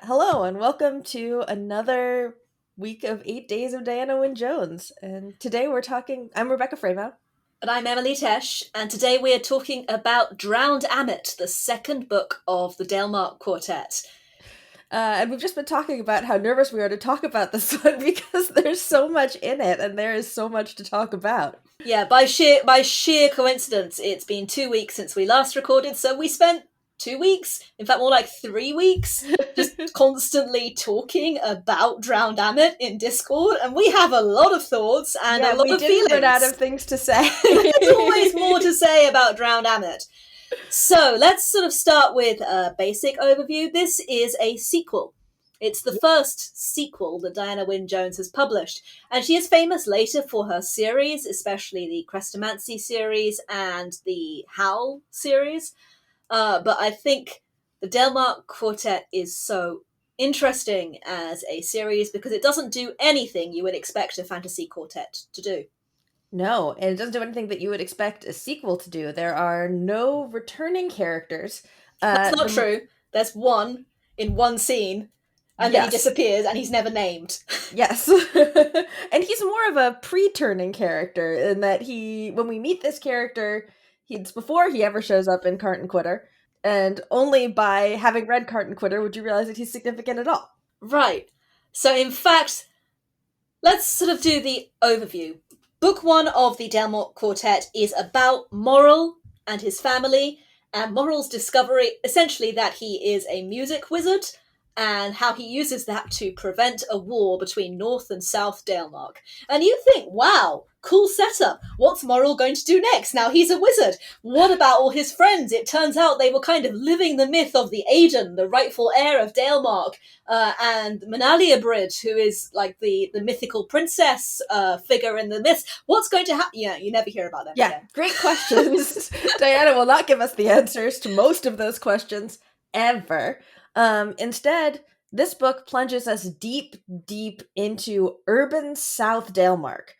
Hello and welcome to another week of 8 days of Diana Wynne Jones. And today I'm Rebecca Framo. And I'm Emily Tesh, and today we are talking about Drowned Ammet, the second book of the Dalemark Quartet. And we've just been talking about how nervous we are to talk about this one because there's so much in it and there is so much to talk about. Yeah, by sheer coincidence, it's been 2 weeks since we last recorded, so we spent 2 weeks, in fact more like 3 weeks, just constantly talking about Drowned Ammet in Discord, and we have a lot of thoughts and a lot of feelings. Run out of things to say. There's always more to say about Drowned Ammet. So let's sort of start with a basic overview. This is a sequel. It's the first sequel that Diana Wynne Jones has published, and she is famous later for her series, especially the Chrestomanci series and the Howl series. But I think the Dalemark Quartet is so interesting as a series because it doesn't do anything you would expect a fantasy quartet to do. No, and it doesn't do anything that you would expect a sequel to do. There are no returning characters. That's not true. There's one in one scene, and then he disappears, and he's never named. Yes. And he's more of a pre-turning character in that when we meet this character, it's before he ever shows up in Cart and Quitter, and only by having read Cart and Quitter would you realize that he's significant at all. Right. So, in fact, let's sort of do the overview. Book one of the Dalemark Quartet is about Morrill and his family, and Morrill's discovery, essentially, that he is a music wizard, and how he uses that to prevent a war between North and South Dalemark. And you think, wow, cool setup. What's Morrill going to do next? Now he's a wizard. What about all his friends? It turns out they were kind of living the myth of the Aedan, the rightful heir of Dalemark, and Manalia Bridge, who is like the mythical princess figure in the myth. What's going to happen? Yeah, you never hear about them again. Great questions. Diana will not give us the answers to most of those questions ever. Instead, this book plunges us deep, deep into urban South Dalemark,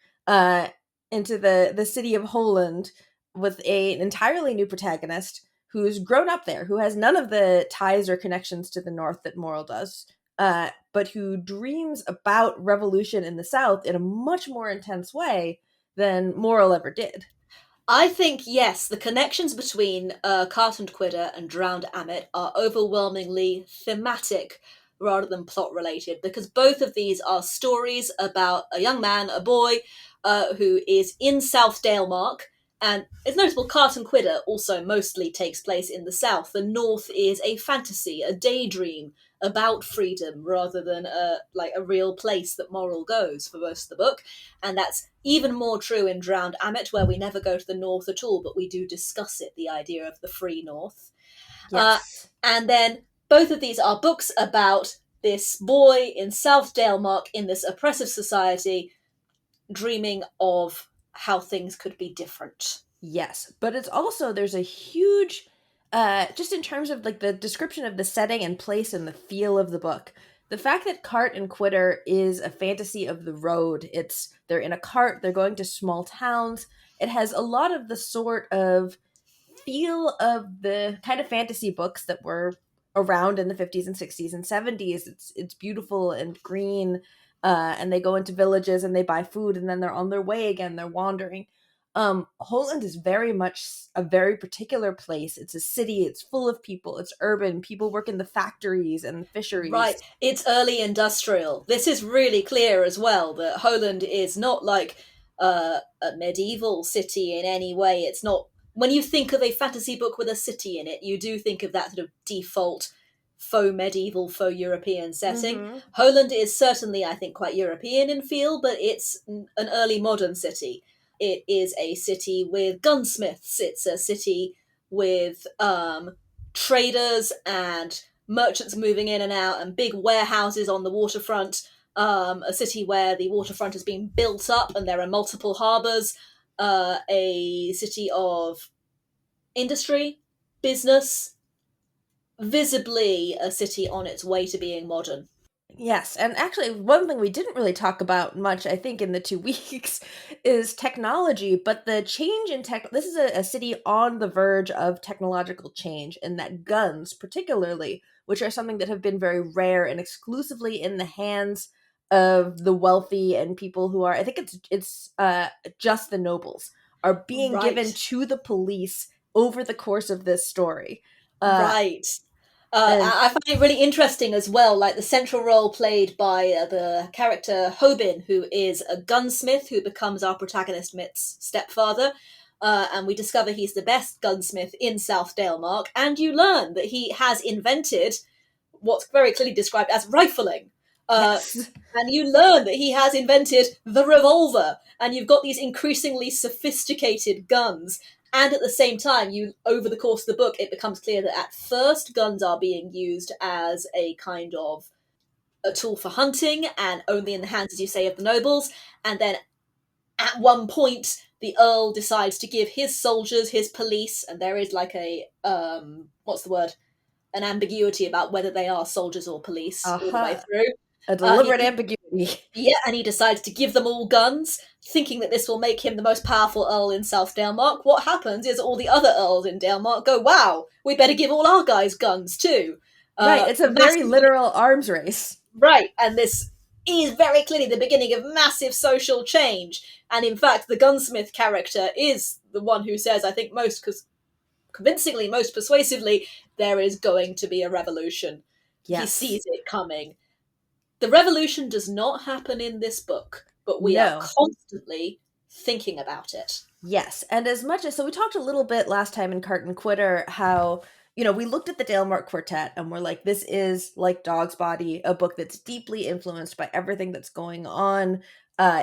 into the city of Holand, with an entirely new protagonist who's grown up there, who has none of the ties or connections to the north that Morrill does, but who dreams about revolution in the south in a much more intense way than Morrill ever did. I think, yes, the connections between Cart and Quitter and Drowned Ammet are overwhelmingly thematic rather than plot related, because both of these are stories about a young man, a boy, who is in South Dalemark. And it's notable Cart and Quitter also mostly takes place in the south. The north is a fantasy, a daydream about freedom rather than a real place that Morrill goes for most of the book. And that's even more true in Drowned Ammet, where we never go to the north at all, but we do discuss it, the idea of the free north. Yes. And then both of these are books about this boy in South Dalemark in this oppressive society dreaming of how things could be different. Yes, but it's also, there's a huge, just in terms of like the description of the setting and place and the feel of the book, the fact that Cart and Quitter is a fantasy of the road. They're in a cart, they're going to small towns. It has a lot of the sort of feel of the kind of fantasy books that were around in the 50s and 60s and 70s. It's beautiful and green, and they go into villages and they buy food and then they're on their way again, they're wandering. Holand is very much a very particular place. It's a city, it's full of people, it's urban, people work in the factories and the fisheries. Right, it's early industrial. This is really clear as well, that Holand is not like a medieval city in any way. It's not, when you think of a fantasy book with a city in it, you do think of that sort of default faux medieval, faux European setting. Mm-hmm. Holand is certainly, I think, quite European in feel, but it's an early modern city. It is a city with gunsmiths. It's a city with traders and merchants moving in and out and big warehouses on the waterfront. A city where the waterfront has been built up and there are multiple harbours. A city of industry, business, visibly a city on its way to being modern. Yes, and actually one thing we didn't really talk about much, I think, in the 2 weeks is technology, but the change in tech, this is a city on the verge of technological change, and that guns, particularly, which are something that have been very rare and exclusively in the hands of the wealthy and people who are, I think it's just the nobles, are being given Right. to the police over the course of this story. Uh, Right. and I find it really interesting as well, like the central role played by the character Hobin, who is a gunsmith who becomes our protagonist Mitt's stepfather. And we discover he's the best gunsmith in South Dalemark, and you learn that he has invented what's very clearly described as rifling. Uh, yes, and you learn that he has invented the revolver, and you've got these increasingly sophisticated guns. And at the same time, you over the course of the book, it becomes clear that at first guns are being used as a kind of a tool for hunting, and only in the hands, as you say, of the nobles. And then at one point, the Earl decides to give his soldiers, his police, and there is like a what's the word? An ambiguity about whether they are soldiers or police all the way uh-huh. through. A Uh, deliberate he, ambiguity. yeah, and he decides to give them all guns, thinking that this will make him the most powerful Earl in South Dalemark. What happens is all the other Earls in Dalemark go, wow, we better give all our guys guns too. Right, it's a very Massively, literal arms race. right, and this is very clearly the beginning of massive social change. And in fact, the gunsmith character is the one who says, I think most convincingly, most persuasively, there is going to be a revolution. He Yes. sees it coming. The revolution does not happen in this book, but we are No. constantly thinking about it. Yes, and as much as so we talked a little bit last time in Cart and Quitter how we looked at the Dalemark Quartet and we're like, this is like Dog's Body, a book that's deeply influenced by everything that's going on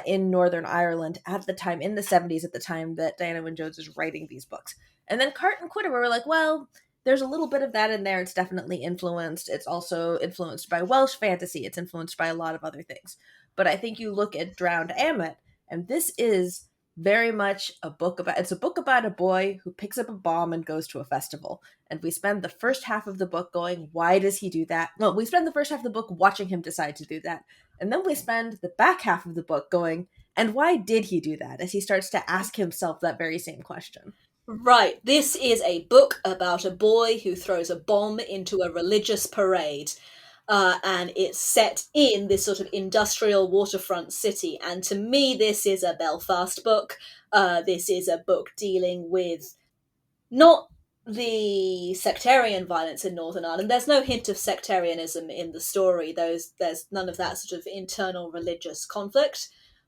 in Northern Ireland at the time, in the 70s, at the time that Diana Wynne Jones is writing these books. And then Cart and Quitter, where we're like, well, there's a little bit of that in there. It's definitely influenced. It's also influenced by Welsh fantasy. It's influenced by a lot of other things. But I think you look at Drowned Ammet, and this is very much it's a book about a boy who picks up a bomb and goes to a festival, and we spend the first half of the book going, why does he do that? Well, we spend the first half of the book watching him decide to do that, and then we spend the back half of the book going, and why did he do that, as he starts to ask himself that very same question. Right, this is a book about a boy who throws a bomb into a religious parade. And it's set in this sort of industrial waterfront city. And to me, this is a Belfast book. This is a book dealing with not the sectarian violence in Northern Ireland. There's no hint of sectarianism in the story. There's none of that sort of internal religious conflict.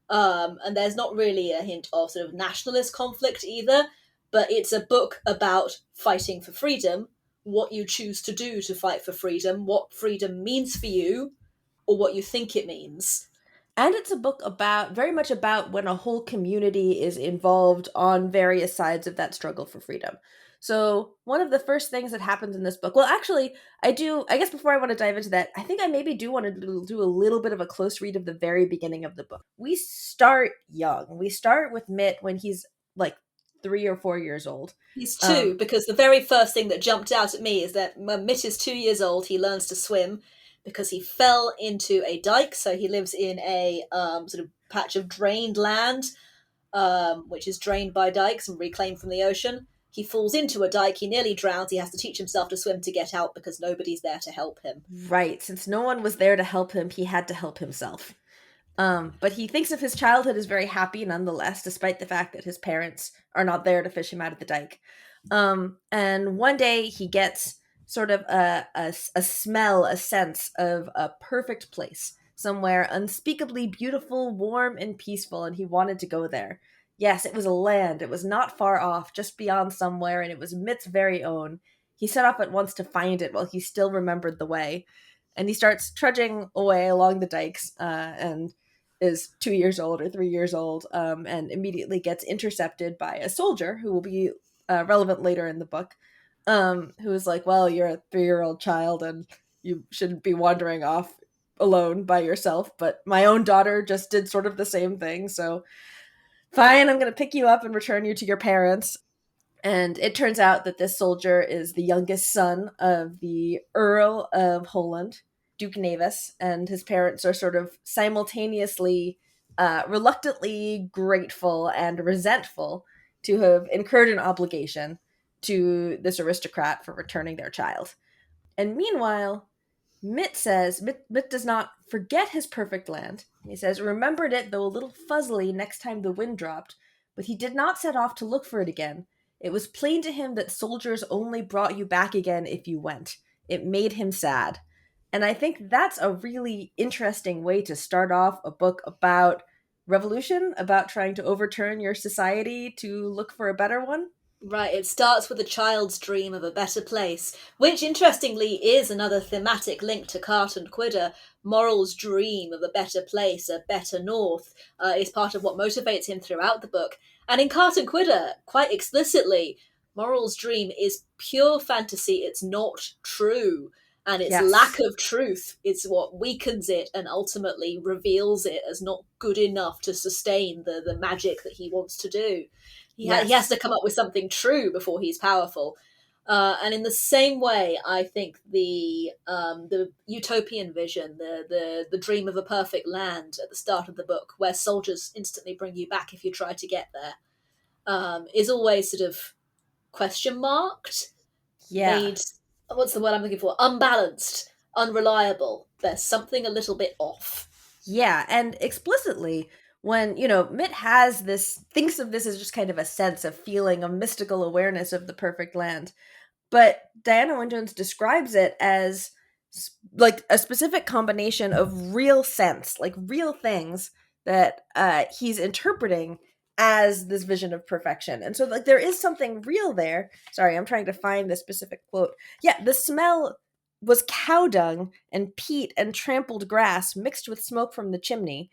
And there's not really a hint of sort of nationalist conflict either. But it's a book about fighting for freedom, what you choose to do to fight for freedom, what freedom means for you, or what you think it means. And it's a book about very much about when a whole community is involved on various sides of that struggle for freedom. So, one of the first things that happens in this book, well, actually, I guess before I want to dive into that, I think I maybe do want to do a little bit of a close read of the very beginning of the book. We start young. We start with Mitt when he's like 3 or 4 years old. He's two, Um, because the very first thing that jumped out at me is that when Mitt is 2 years old, he learns to swim because he fell into a dike. So he lives in a sort of patch of drained land, which is drained by dikes and reclaimed from the ocean. He falls into a dike, he nearly drowns, he has to teach himself to swim to get out because nobody's there to help him. right. Since no one was there to help him, he had to help himself. But he thinks of his childhood as very happy nonetheless, despite the fact that his parents are not there to fish him out of the dike. And one day he gets sort of a smell, a sense of a perfect place, somewhere unspeakably beautiful, warm, and peaceful, and he wanted to go there. Yes, it was a land. It was not far off, just beyond somewhere, and it was Mitt's very own. He set off at once to find it while he still remembered the way. And he starts trudging away along the dikes, and is 2 years old or 3 years old, and immediately gets intercepted by a soldier who will be relevant later in the book, who is like, well, you're a 3-year-old child and you shouldn't be wandering off alone by yourself, but my own daughter just did sort of the same thing, so fine, I'm going to pick you up and return you to your parents. And it turns out that this soldier is the youngest son of the Earl of Holand, Duke Navis, and his parents are sort of simultaneously reluctantly grateful and resentful to have incurred an obligation to this aristocrat for returning their child. And meanwhile, Mitt does not forget his perfect land. He says, remembered it, though a little fuzzily, next time the wind dropped, but he did not set off to look for it again. It was plain to him that soldiers only brought you back again if you went. It made him sad. And I think that's a really interesting way to start off a book about revolution, about trying to overturn your society to look for a better one. Right, it starts with a child's dream of a better place, which interestingly is another thematic link to Cart and Quidder. Moral's dream of a better place, a better north, is part of what motivates him throughout the book. And in Cart and Quidder, quite explicitly, Moral's dream is pure fantasy, it's not true. And its lack Yes. of truth is what weakens it and ultimately reveals it as not good enough to sustain the magic that he wants to do. He has Yes. to come up with something true before he's powerful. And in the same way, I think the utopian vision, the dream of a perfect land at the start of the book, where soldiers instantly bring you back if you try to get there, is always sort of question marked, Yeah. made, what's the word I'm looking for? Unbalanced, unreliable. There's something a little bit off. Yeah, and explicitly, when, Mitt has this, thinks of this as just kind of a sense of feeling, a mystical awareness of the perfect land. But Diana Wynne Jones describes it as like a specific combination of real sense, like real things that he's interpreting as this vision of perfection. And so, like, there is something real there. Sorry, I'm trying to find the specific quote. Yeah, the smell was cow dung and peat and trampled grass mixed with smoke from the chimney.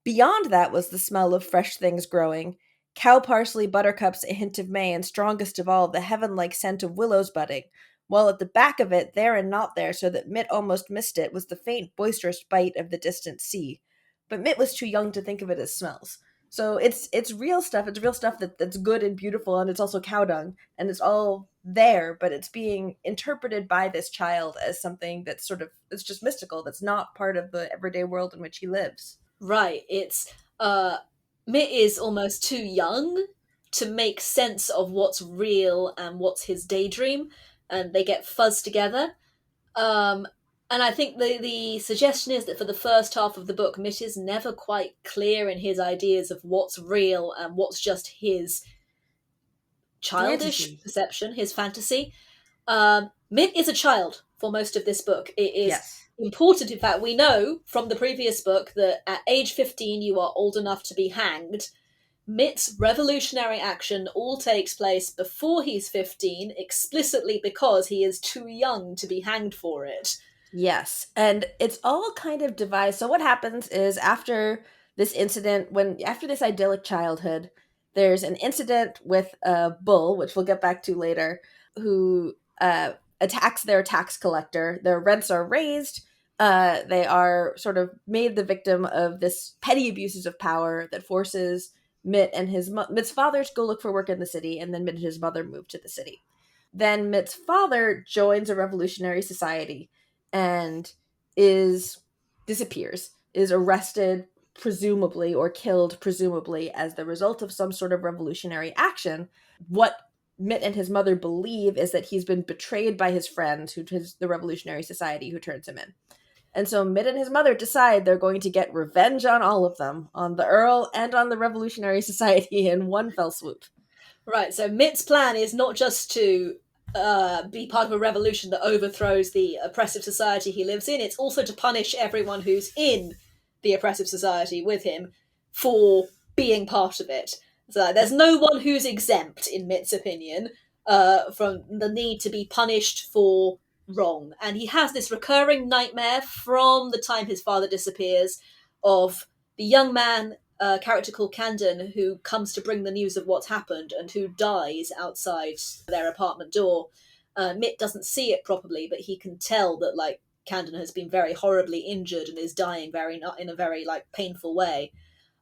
Beyond that was the smell of fresh things growing, cow parsley, buttercups, a hint of May, and strongest of all, the heaven like scent of willows budding, while at the back of it, there and not there, so that Mitt almost missed it, was the faint, boisterous bite of the distant sea. But Mitt was too young to think of it as smells. So it's real stuff. It's real stuff that's good and beautiful, and it's also cow dung, and it's all there, but it's being interpreted by this child as something that's sort of it's just mystical. That's not part of the everyday world in which he lives. Right. It's Mitt is almost too young to make sense of what's real and what's his daydream, and they get fuzzed together. Um, and I think the suggestion is that for the first half of the book, Mitt is never quite clear in his ideas of what's real and what's just his childish Fantasy. perception, his fantasy. Mitt is a child for most of this book. It is Yes. important, in fact, we know from the previous book that at age 15 you are old enough to be hanged. Mitt's revolutionary action all takes place before he's 15, explicitly because he is too young to be hanged for it. Yes. And it's all kind of devised. So what happens is after this incident, when after this idyllic childhood, there's an incident with a bull, which we'll get back to later, who attacks their tax collector. Their rents are raised. They are sort of made the victim of this petty abuses of power that forces Mitt's father to go look for work in the city, and then Mitt and his mother move to the city. Then Mitt's father joins a revolutionary society and is disappears, is arrested presumably or killed presumably as the result of some sort of revolutionary action. What Mitt and his mother believe is that he's been betrayed by his friends, the Revolutionary Society, who turns him in. And so Mitt and his mother decide they're going to get revenge on all of them, on the Earl and on the Revolutionary Society in one fell swoop. Right, so Mitt's plan is not just to be part of a revolution that overthrows the oppressive society he lives in, it's also to punish everyone who's in the oppressive society with him for being part of it. So there's no one who's exempt, in Mitt's opinion, from the need to be punished for wrong. And he has this recurring nightmare from the time his father disappears of the young man, a character called Camden, who comes to bring the news of what's happened and who dies outside their apartment door. Mitt doesn't see it properly, but he can tell that like Camden has been very horribly injured and is dying very in a very like painful way.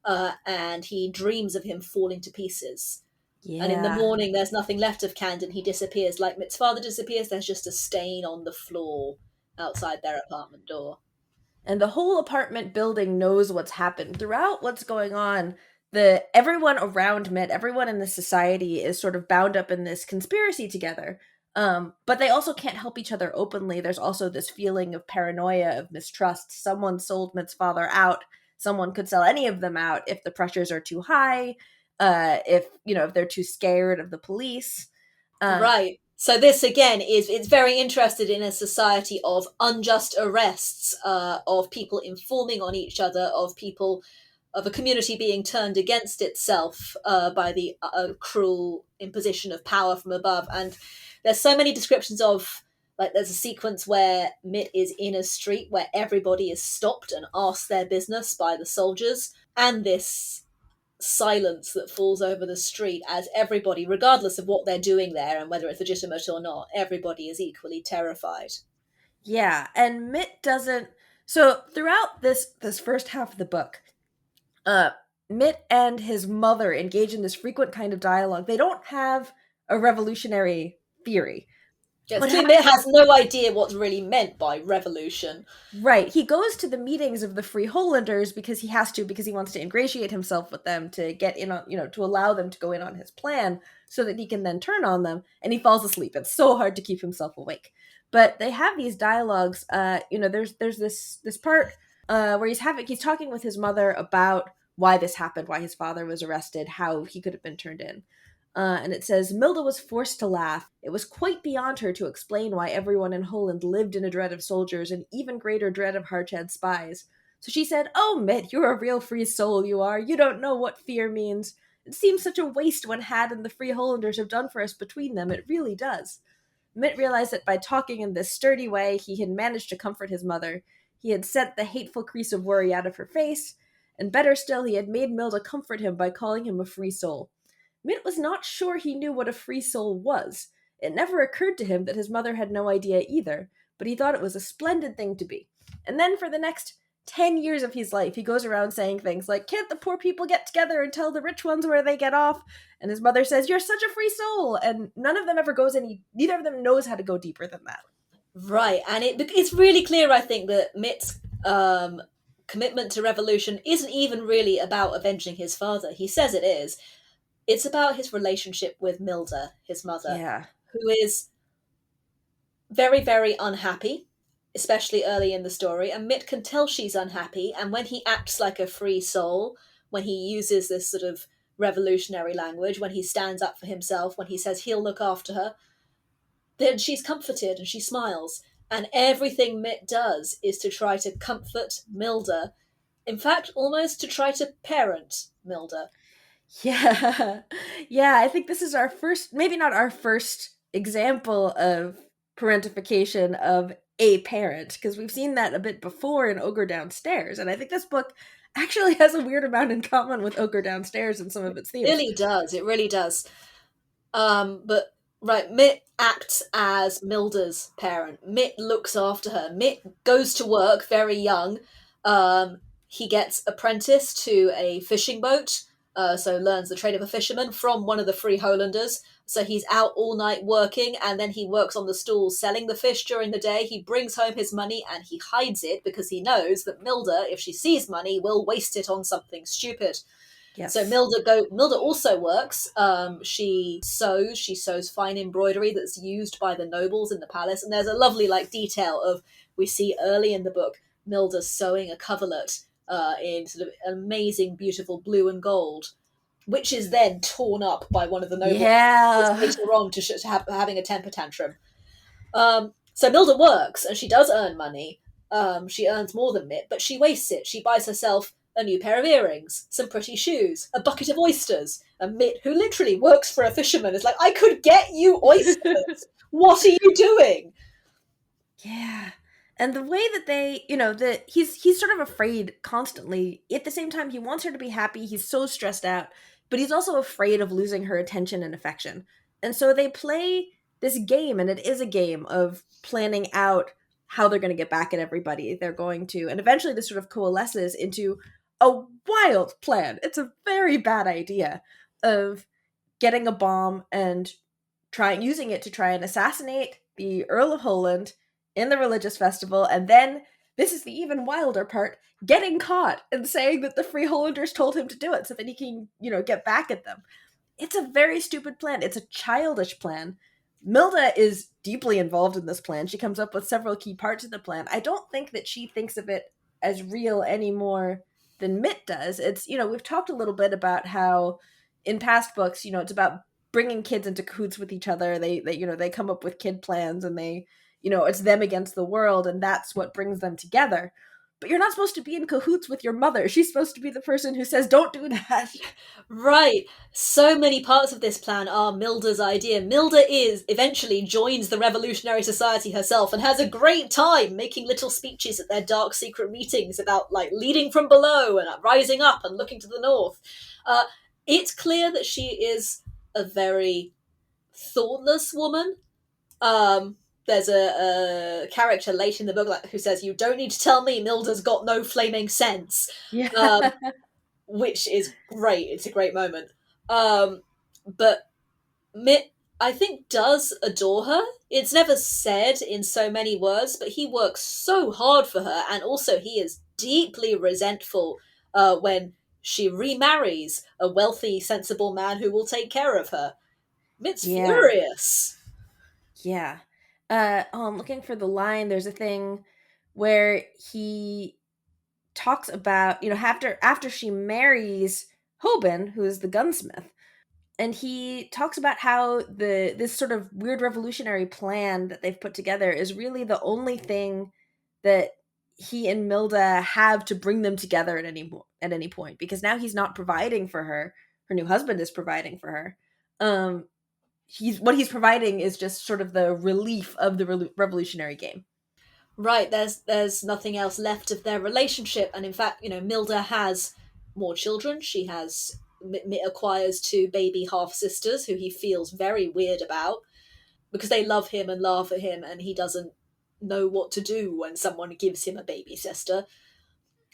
And he dreams of him falling to pieces. And in the Yeah. morning, there's nothing left of Camden. He disappears like Mitt's father disappears. There's just a stain on the floor outside their apartment door. And the whole apartment building knows what's happened throughout what's going on. The everyone around Mitt, everyone in the society is sort of bound up in this conspiracy together But they also can't help each other openly. There's also this feeling of paranoia, of mistrust. Someone sold Mitt's father out. Someone could sell any of them out if the pressures are too high, if if they're too scared of the police. Uh, Right. So this again is it's very interested in a society of unjust arrests, of people informing on each other, of people of a community being turned against itself by the cruel imposition of power from above. And there's so many descriptions of like there's a sequence where Mitt is in a street where everybody is stopped and asked their business by the soldiers, and this silence that falls over the street as everybody, regardless of what they're doing there and whether it's legitimate or not, everybody is equally terrified. yeah, and Mitt doesn't. So throughout this first half of the book, uh, Mitt and his mother engage in this frequent kind of dialogue. They don't have a revolutionary theory. Yes, What clearly Mitt happens? has no idea what's really meant by revolution. Right. He goes to the meetings of the Free Holanders because he has to, because he wants to ingratiate himself with them to get in on, to allow them to go in on his plan so that he can then turn on them. And he falls asleep. It's so hard to keep himself awake. But they have these dialogues. There's this part where he's talking with his mother about why this happened, why his father was arrested, how he could have been turned in. And it says, Milda was forced to laugh. It was quite beyond her to explain why everyone in Holand lived in a dread of soldiers and even greater dread of Harchad spies. So she said, Oh, Mitt, you're a real free soul, you are. You don't know what fear means. It seems such a waste when Had and the Free Hollanders have done for us between them. It really does. Mitt realized that by talking in this sturdy way, he had managed to comfort his mother. He had sent the hateful crease of worry out of her face, and better still, he had made Milda comfort him by calling him a free soul. Mitt was not sure he knew what a free soul was. It never occurred to him that his mother had no idea either, but he thought it was a splendid thing to be. And then for the next 10 years of his life, he goes around saying things like, Can't the poor people get together and tell the rich ones where they get off? And his mother says, You're such a free soul. And none of them ever goes neither of them knows how to go deeper than that. Right, and it's really clear, I think, that Mitt's commitment to revolution isn't even really about avenging his father. He says it is. It's about his relationship with Milda, his mother, Yeah. who is very, very unhappy, especially early in the story. And Mitt can tell she's unhappy. And when he acts like a free soul, when he uses this sort of revolutionary language, when he stands up for himself, when he says he'll look after her, then she's comforted and she smiles. And everything Mitt does is to try to comfort Milda. In fact, almost to try to parent Milda. Yeah. Yeah, I think this is our first, maybe not our first example of parentification of a parent, because we've seen that a bit before in Ogre Downstairs. And I think this book actually has a weird amount in common with Ogre Downstairs in some of its It themes. really does. It really does. But right, Mitt acts as Milda's parent. Mitt looks after her. Mitt goes to work very young. He gets apprenticed to a fishing boat, so learns the trade of a fisherman from one of the Free Holanders. So he's out all night working, and then he works on the stools selling the fish during the day. He brings home his money and he hides it because he knows that Milda, if she sees money, will waste it on something stupid. So Yes. Milda also works. She sews fine embroidery that's used by the nobles in the palace, and there's a lovely like detail of we see early in the book Milda sewing a coverlet in sort of amazing, beautiful blue and gold, which is then torn up by one of the nobles Yeah. later on having a temper tantrum. So Milda works and she does earn money. She earns more than Mitt, but she wastes it. She buys herself a new pair of earrings, some pretty shoes, a bucket of oysters. And Mitt, who literally works for a fisherman, is like, I could get you oysters. What are you doing? Yeah. And the way that they, that he's sort of afraid constantly. At the same time, he wants her to be happy. He's so stressed out, but he's also afraid of losing her attention and affection. And so they play this game, and it is a game of planning out how they're going to get back at everybody. They're going to, and eventually this sort of coalesces into a wild plan. It's a very bad idea of getting a bomb and trying using it to try and assassinate the Earl of Holand in the religious festival, and then this is the even wilder part, getting caught and saying that the Free Hollanders told him to do it so that he can, get back at them. It's a very stupid plan. It's a childish plan, Milda is deeply involved in this plan. She comes up with several key parts of the plan. I don't think that she thinks of it as real any more than Mitt does. It's, we've talked a little bit about how in past books, it's about bringing kids into cahoots with each other. They come up with kid plans, and it's them against the world, and that's what brings them together. But you're not supposed to be in cahoots with your mother. She's supposed to be the person who says, don't do that. Right. So many parts of this plan are Milda's idea. Milda is eventually joins the Revolutionary Society herself and has a great time making little speeches at their dark secret meetings about like leading from below and rising up and looking to the north. Uh, it's clear that she is a very thoughtless woman. There's a character late in the book who says, "You don't need to tell me Milda's got no flaming sense." Yeah. Which is great. It's a great moment. But Mitt, I think, does adore her. It's never said in so many words, but he works so hard for her, and also he is deeply resentful when she remarries a wealthy, sensible man who will take care of her. Mitt's Yeah. furious. Yeah. I'm looking for the line. There's a thing where he talks about, after she marries Hoban, who is the gunsmith, and he talks about how this sort of weird revolutionary plan that they've put together is really the only thing that he and Milda have to bring them together at any point, because now he's not providing for her. Her new husband is providing for her. He's providing is just sort of the relief of the revolutionary game. Right, there's nothing else left of their relationship, and in fact, Milda has more children. She has Mitt acquires two baby half sisters who he feels very weird about because they love him and laugh at him, and he doesn't know what to do when someone gives him a baby sister.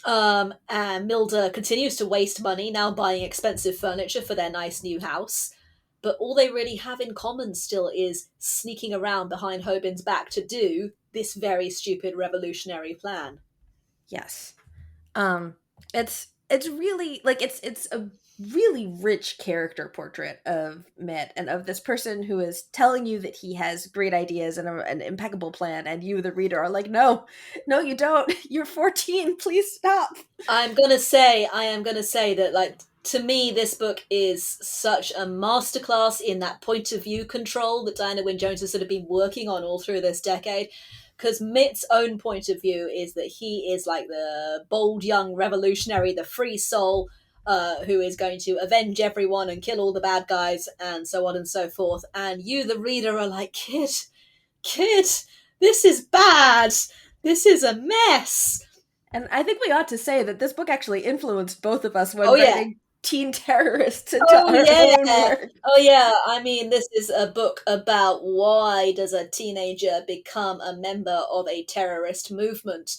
And Milda continues to waste money now buying expensive furniture for their nice new house. But all they really have in common still is sneaking around behind Hoban's back to do this very stupid revolutionary plan. Yes. Um it's really like it's a really rich character portrait of Mitt, and of this person who is telling you that he has great ideas and an impeccable plan, and you, the reader, are like, no, you don't. You're 14. Please stop. I am gonna say that, like, to me, this book is such a masterclass in that point of view control that Diana Wynne Jones has sort of been working on all through this decade. Because Mitt's own point of view is that he is like the bold young revolutionary, the free soul, who is going to avenge everyone and kill all the bad guys, and so on and so forth. And you, the reader, are like, kid, this is bad. This is a mess. And I think we ought to say that this book actually influenced both of us when Oh yeah, writing teen terrorists into oh our own yeah. work. Oh yeah. I mean, this is a book about why does a teenager become a member of a terrorist movement.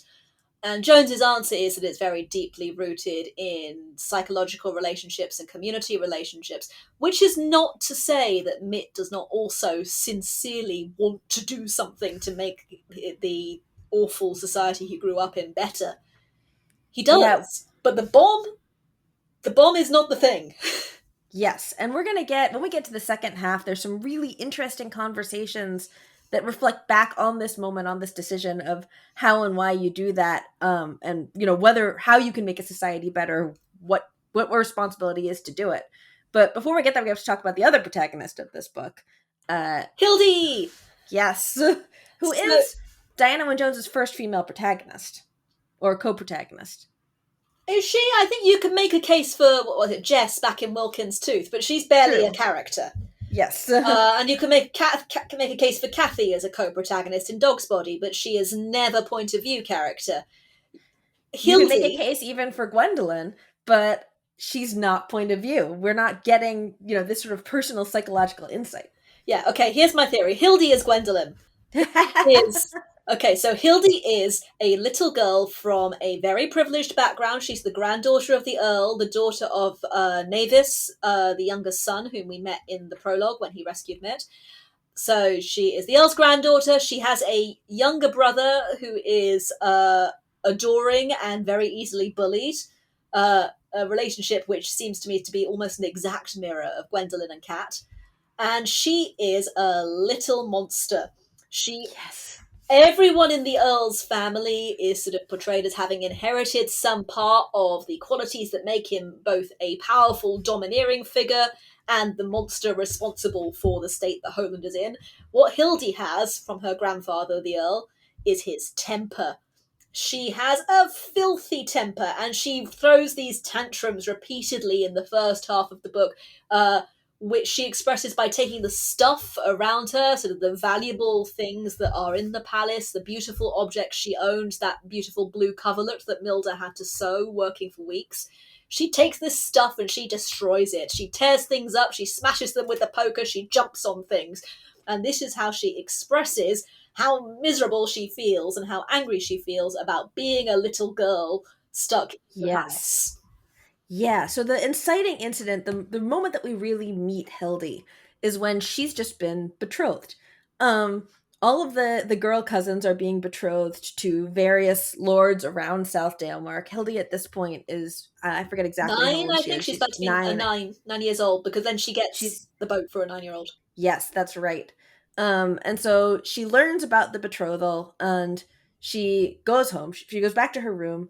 And Jones's answer is that it's very deeply rooted in psychological relationships and community relationships, which is not to say that Mitt does not also sincerely want to do something to make the awful society he grew up in better. He Yeah, does. But the bomb is not the thing. yes, and we're going to get, when we get to the second half, there's some really interesting conversations that reflect back on this moment, on this decision of how and why you do that, and whether how you can make a society better, what responsibility is to do it. But before we get there, we have to talk about the other protagonist of this book. Hildy! Yes, who So, is Diana Wynne Jones's first female protagonist or co-protagonist. is she? I think you can make a case for, what was it, Jess back in Wilkins Tooth, but she's barely a True. character. Yes. And you can make make a case for Kathy as a co-protagonist in Dog's Body, but she is never point of view character. You can make a Hildy, case even for Gwendolyn, but she's not point of view. We're not getting, this sort of personal psychological insight. yeah, okay. Here's my theory. Hildy is Gwendolyn. Is okay. So Hildy is a little girl from a very privileged background. She's the granddaughter of the Earl, the daughter of Navis, the youngest son, whom we met in the prologue when he rescued Mitt. So she is the Earl's granddaughter. She has a younger brother who is adoring and very easily bullied. A relationship which seems to me to be almost an exact mirror of Gwendolyn and Kat. and she is a little monster. She Yes. Everyone in the Earl's family is sort of portrayed as having inherited some part of the qualities that make him both a powerful, domineering figure and the monster responsible for the state that Holand is in. What Hildy has from her grandfather, the Earl, is his temper. She has a filthy temper and she throws these tantrums repeatedly in the first half of the book, uh, which she expresses by taking the stuff around her, sort of the valuable things that are in the palace, the beautiful objects she owned, that beautiful blue coverlet that Milda had to sew working for weeks. She takes this stuff and she destroys it. She tears things up, she smashes them with a poker, she jumps on things. And this is how she expresses how miserable she feels and how angry she feels about being a little girl stuck in the Yes. palace. Yeah, so the inciting incident, the moment that we really meet Hildy is when she's just been betrothed. Um all of the girl cousins are being betrothed to various lords around South Dalemark. Hildy at this point is I forget exactly how Nine, old I she think is. she's She's about to be 9. 9 years old because then she gets She's the boat for a 9-year-old. Yes, that's right. And so she learns about the betrothal and she goes home. She goes back to her room.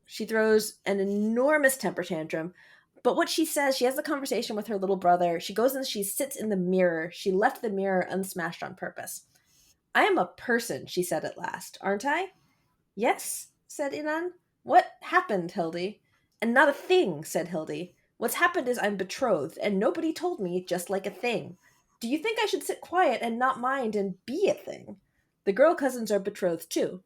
She throws an enormous temper tantrum. But what she says, she has a conversation with her little brother. She goes and she sits in the mirror. She left the mirror unsmashed on purpose. I am a person, she said at last, aren't I? Yes, said Inan. What happened, Hildy? And not a thing, said Hildy. What's happened is I'm betrothed, and nobody told me, just like a thing. Do you think I should sit quiet and not mind and be a thing? The girl cousins are betrothed too.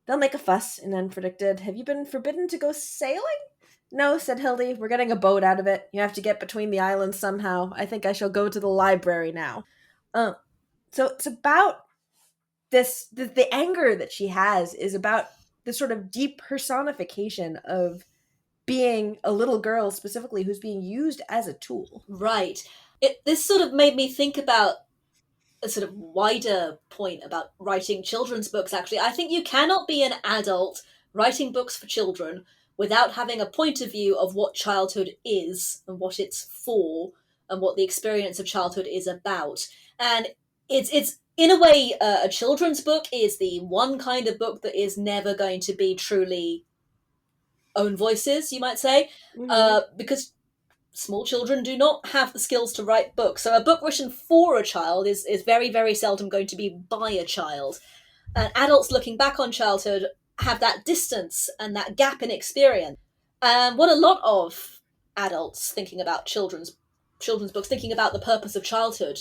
They'll make a fuss, Inan predicted. Have you been forbidden to go sailing? No, said Hildy. We're getting a boat out of it. You have to get between the islands somehow. I think I shall go to the library now. Uh, so it's about the anger that she has is about the sort of deep personification of being a little girl specifically who's being used as a tool. Right. This sort of made me think about a sort of wider point about writing children's books, actually. I think you cannot be an adult writing books for children without having a point of view of what childhood is and what it's for and what the experience of childhood is about. And it's in a way, a children's book is the one kind of book that is never going to be truly own voices, you might say, Mm-hmm. because small children do not have the skills to write books. So a book written for a child is very, very seldom going to be by a child. And adults looking back on childhood have that distance and that gap in experience. And what a lot of adults thinking about children's books, thinking about the purpose of childhood,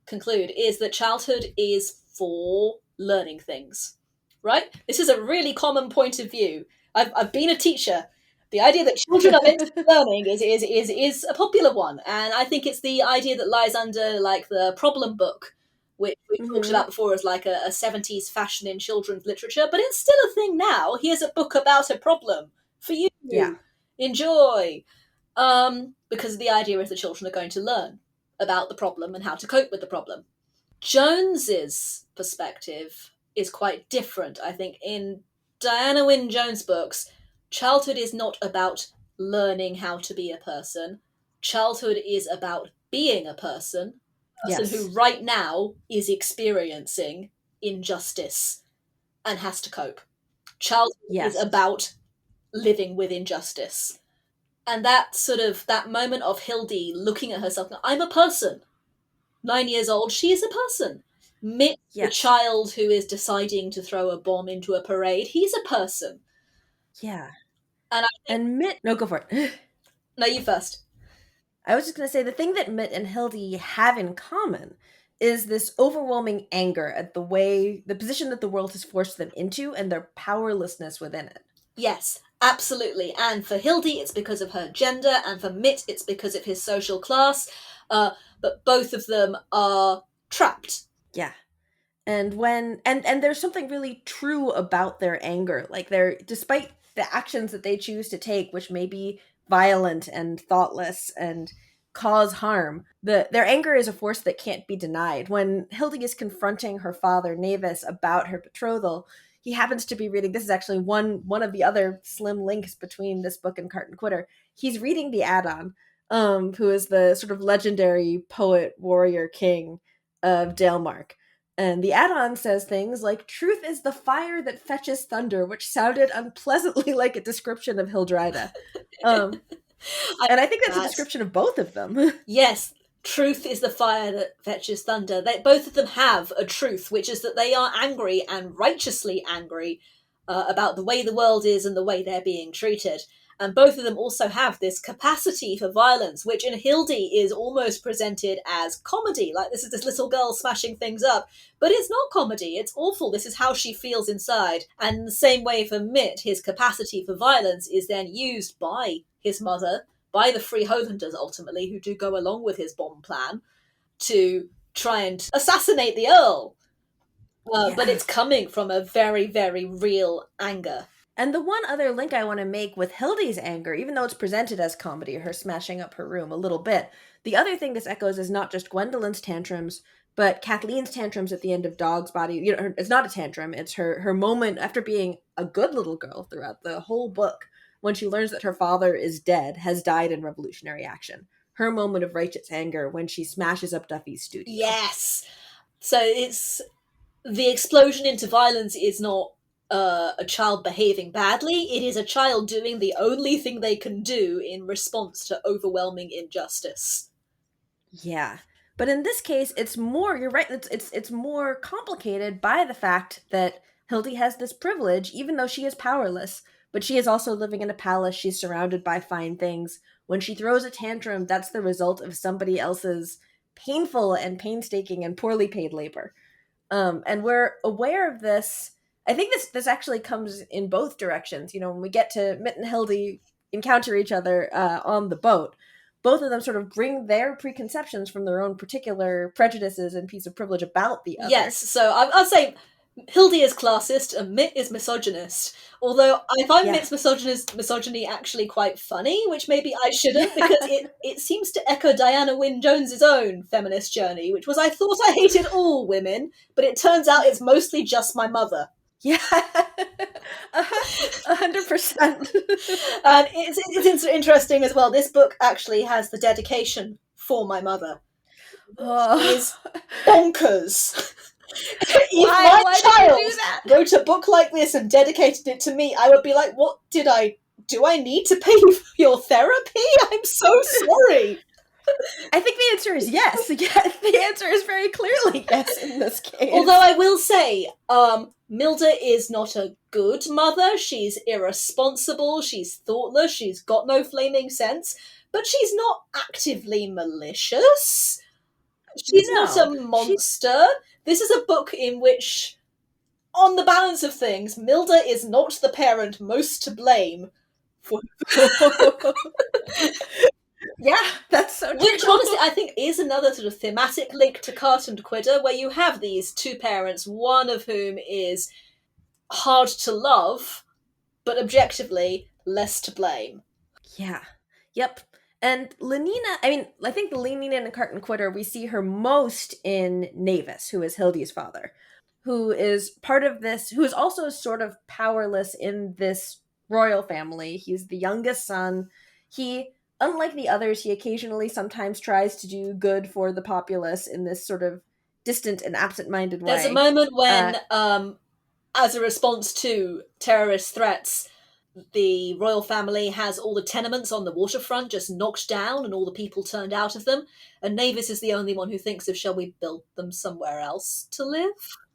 conclude is that childhood is for learning things. Right? This is a really common point of view. I've been a teacher. The idea that children are meant to be learning is a popular one, and I think it's the idea that lies under like the problem book, which we talked Mm-hmm. about before as like a 70s fashion in children's literature, but it's still a thing now. Here's a book about a problem for you. Yeah. Enjoy. Because the idea is that children are going to learn about the problem and how to cope with the problem. Jones's perspective is quite different. I think in Diana Wynne Jones' books, childhood is not about learning how to be a person. Childhood is about being a person who Yes. right now is experiencing injustice and has to cope. Childhood is Yes. about living with injustice. And that sort of that moment of Hildy looking at herself, I'm a person. 9 years old, she is a person. Mitt, the Yes. child who is deciding to throw a bomb into a parade, he's a person. Yeah. And I think, And Mitt, no, go for it. no, you first. I was just going to say the thing that Mitt and Hildy have in common is this overwhelming anger at the position that the world has forced them into and their powerlessness within it. Yes, absolutely. And for Hildy, it's because of her gender, and for Mitt, it's because of his social class. But both of them are trapped. Yeah. And there's something really true about their anger. Like they're despite the actions that they choose to take, which may be violent and thoughtless and cause harm, their anger is a force that can't be denied. When Hildy is confronting her father Navis about her betrothal, he happens to be reading, this is actually one of the other slim links between this book and Cart and Quitter. He's reading the add-on, who is the sort of legendary poet, warrior, king of Dalemark. And the add-on says things like, "Truth is the fire that fetches thunder," which sounded unpleasantly like a description of Hildrida. Um, I and I think that's a that. description of both of them. Yes, truth is the fire that fetches thunder. Both of them have a truth, which is that they are angry and righteously angry about the way the world is and the way they're being treated. And both of them also have this capacity for violence, which in Hildy is almost presented as comedy. Like, this is this little girl smashing things up. But it's not comedy, it's awful. This is how she feels inside. And in the same way for Mitt, his capacity for violence is then used by his mother, by the Free Holanders ultimately, who do go along with his bomb plan, to try and assassinate the Earl. But Yeah. it's coming from a very, very real anger. And the one other link I want to make with Hildy's anger, even though it's presented as comedy, her smashing up her room a little bit, the other thing this echoes is not just Gwendolyn's tantrums, but Kathleen's tantrums at the end of Dog's Body. You know, it's not a tantrum; it's her moment after being a good little girl throughout the whole book, when she learns that her father is dead, has died in revolutionary action. Her moment of righteous anger when she smashes up Duffy's studio. Yes! So it's the explosion into violence is not a child behaving badly, it is a child doing the only thing they can do in response to overwhelming injustice. Yeah. But in this case, it's more, you're right, it's more complicated by the fact that Hildy has this privilege, even though she is powerless, but she is also living in a palace, she's surrounded by fine things. When she throws a tantrum, that's the result of somebody else's painful and painstaking and poorly paid labor. And we're aware of this. I think this actually comes in both directions. You know, when we get to Mitt and Hildy encounter each other on the boat, both of them sort of bring their preconceptions from their own particular prejudices and piece of privilege about the Yes, other. so I'd say Hildy is classist and Mitt is misogynist. Although I find Yeah. Mitt's misogyny actually quite funny, which maybe I shouldn't, Yeah. because it seems to echo Diana Wynne Jones's own feminist journey, which was, I thought I hated all women, but it turns out it's mostly just my mother. Yeah. 100%. And it's interesting as well. This book actually has the dedication for my mother. It Oh. is bonkers. If Why? my Why did you child do that? wrote a book like this and dedicated it to me, I would be like, what did I do? I need to pay for your therapy? I'm so sorry. I think the answer is yes. Yeah, the answer is very clearly yes in this case. Although I will say, Milda is not a good mother. She's irresponsible, she's thoughtless, she's got no flaming sense, but she's not actively malicious. She's not a No, she monster. This is a book in which, on the balance of things, Milda is not the parent most to blame for Yeah, that's so which true. honestly I think is another sort of thematic link to Cart and Quitter, where you have these two parents, one of whom is hard to love, but objectively less to blame. Yeah. Yep. And Lenina, I mean, I think Lenina and Carton Quitter, we see her most in Navis, who is Hildy's father, who is part of this, who is also sort of powerless in this royal family. He's the youngest son. He, unlike the others, he occasionally sometimes tries to do good for the populace in this sort of distant and absent minded There's a way. moment Uh, when, as a response to terrorist threats, the royal family has all the tenements on the waterfront just knocked down and all the people turned out of them. And Navis is the only one who thinks of, shall we build them somewhere else to live?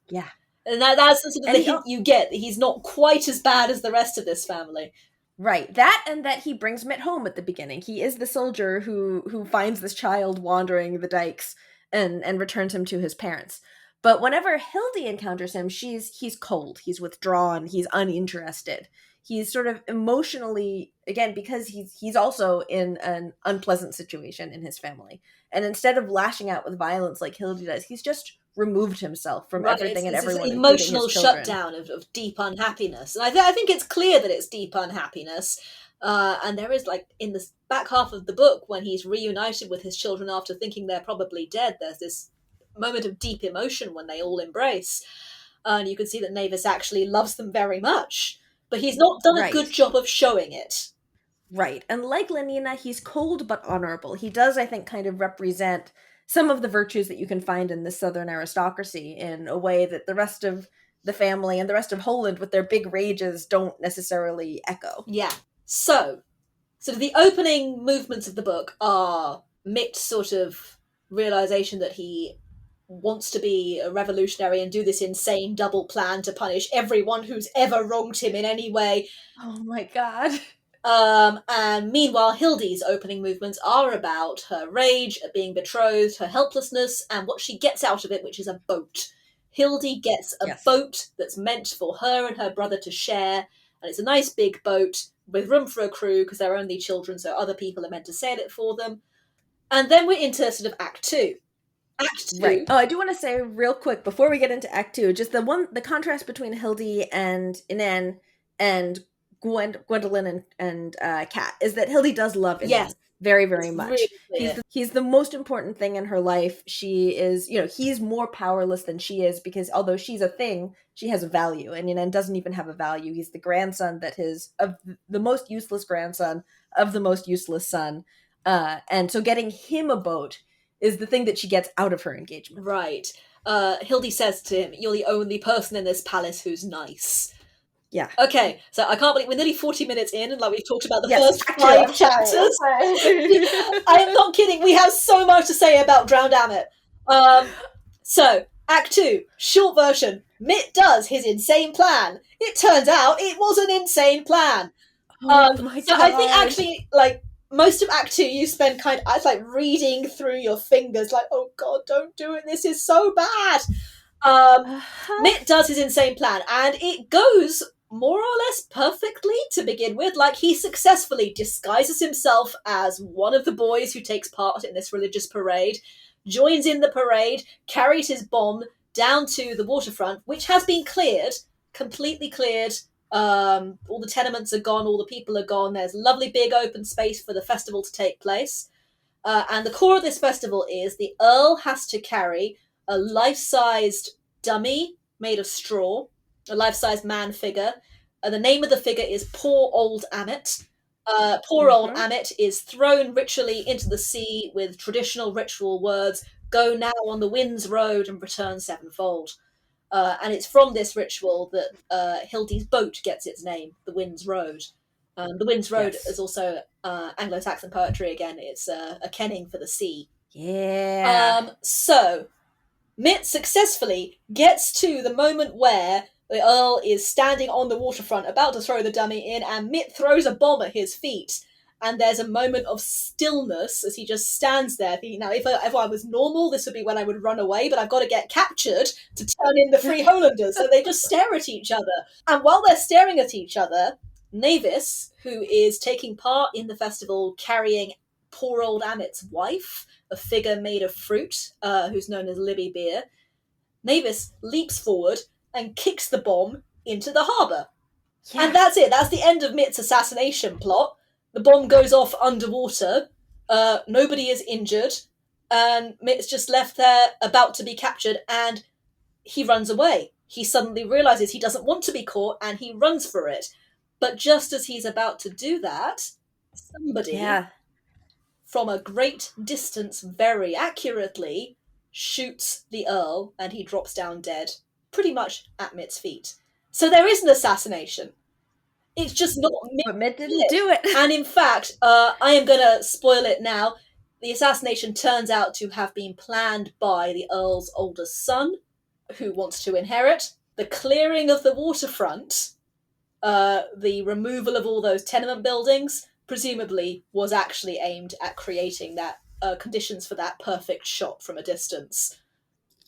yeah. And that's the sort of And the he, hint you get. He's not quite as bad as the rest of this family. right. That and that he brings Mitt home at the beginning. He is the soldier who finds this child wandering the dikes and returns him to his parents. But whenever Hildy encounters him, he's cold, he's withdrawn, he's uninterested. He's sort of emotionally, again, because he's also in an unpleasant situation in his family. And instead of lashing out with violence like Hildy does, he's just removed himself from Right, everything and it's this everyone, including his emotional children. shutdown of deep unhappiness. And I think it's clear that it's deep unhappiness. And there is, like, in the back half of the book, when he's reunited with his children after thinking they're probably dead, there's this moment of deep emotion when they all embrace. And you can see that Navis actually loves them very much. But he's not done a good Right. job of showing it. Right. And like Lenina, he's cold but honorable. He does, I think, kind of represent some of the virtues that you can find in the southern aristocracy in a way that the rest of the family and the rest of Holand, with their big rages, don't necessarily echo. Yeah. So, sort of the opening movements of the book are Mitt's sort of realization that he wants to be a revolutionary and do this insane double plan to punish everyone who's ever wronged him in any way. Oh my god. And meanwhile, Hildy's opening movements are about her rage at being betrothed, her helplessness, and what she gets out of it, which is a boat. Hildy gets a Yes. boat that's meant for her and her brother to share, and it's a nice big boat with room for a crew because they're only children, so other people are meant to sail it for them. And then we're into sort of Act Two. Act Right. Two, Oh, I do want to say real quick before we get into Act Two, just the contrast between Hildy and Inan and Gwendolyn and Kat is that Hildy does love yes, Inan very, it's very really much. clear. He's the most important thing in her life. She is, he's more powerless than she is because although she's a thing, she has a value, and Inan doesn't even have a value. He's the grandson that his of the most useless grandson of the most useless son, and so getting him a boat is the thing that she gets out of her engagement. Right. Hildy says to him, "You're the only person in this palace who's nice." Yeah. Okay, so I can't believe we're nearly 40 minutes in, and like we've talked about the Yes. first Act two. five I'm sorry. chapters. I'm sorry. I am not kidding. We have so much to say about Drowned Ammet. So Act Two, short version. Mitt does his insane plan. It turns out it was an insane plan. Oh my So god. I think actually, like most of Act Two, you spend it's like reading through your fingers, like, oh god, don't do it. This is so bad. Mitt does his insane plan, and it goes more or less perfectly to begin with. Like, he successfully disguises himself as one of the boys who takes part in this religious parade, joins in the parade, carries his bomb down to the waterfront, which has been cleared, completely cleared. All the tenements are gone, all the people are gone. There's lovely big open space for the festival to take place. And the core of this festival is the Earl has to carry a life-sized dummy made of straw, a life-sized man figure. The name of the figure is Poor Old Ammet. Poor old Ammet is thrown ritually into the sea with traditional ritual words, "Go now on the wind's road and return sevenfold." And it's from this ritual that Hildy's boat gets its name, the Wind's Road. The Wind's Road Yes. is also Anglo-Saxon poetry again. It's a kenning for the sea. Yeah. So Mitt successfully gets to the moment where the Earl is standing on the waterfront about to throw the dummy in, and Mitt throws a bomb at his feet. And there's a moment of stillness as he just stands there thinking, now, if I was normal, this would be when I would run away, but I've got to get captured to turn in the Free Holanders. So they just stare at each other. And while they're staring at each other, Navis, who is taking part in the festival carrying poor old Ammet's wife, a figure made of fruit, who's known as Libby Beer, Navis leaps forward and kicks the bomb into the harbour. Yeah. And that's it. That's the end of Mitt's assassination plot. The bomb goes off underwater. Nobody is injured. And Mitt's just left there about to be captured, and he runs away. He suddenly realizes he doesn't want to be caught, and he runs for it. But just as he's about to do that, somebody Yeah. from a great distance, very accurately, shoots the Earl, and he drops down dead, pretty much at Mitt's feet. So there is an assassination. It's just not Mitt. But Mitt didn't do it. And in fact, I am going to spoil it now. The assassination turns out to have been planned by the Earl's oldest son, who wants to inherit. The clearing of the waterfront, the removal of all those tenement buildings, presumably was actually aimed at creating that conditions for that perfect shot from a distance.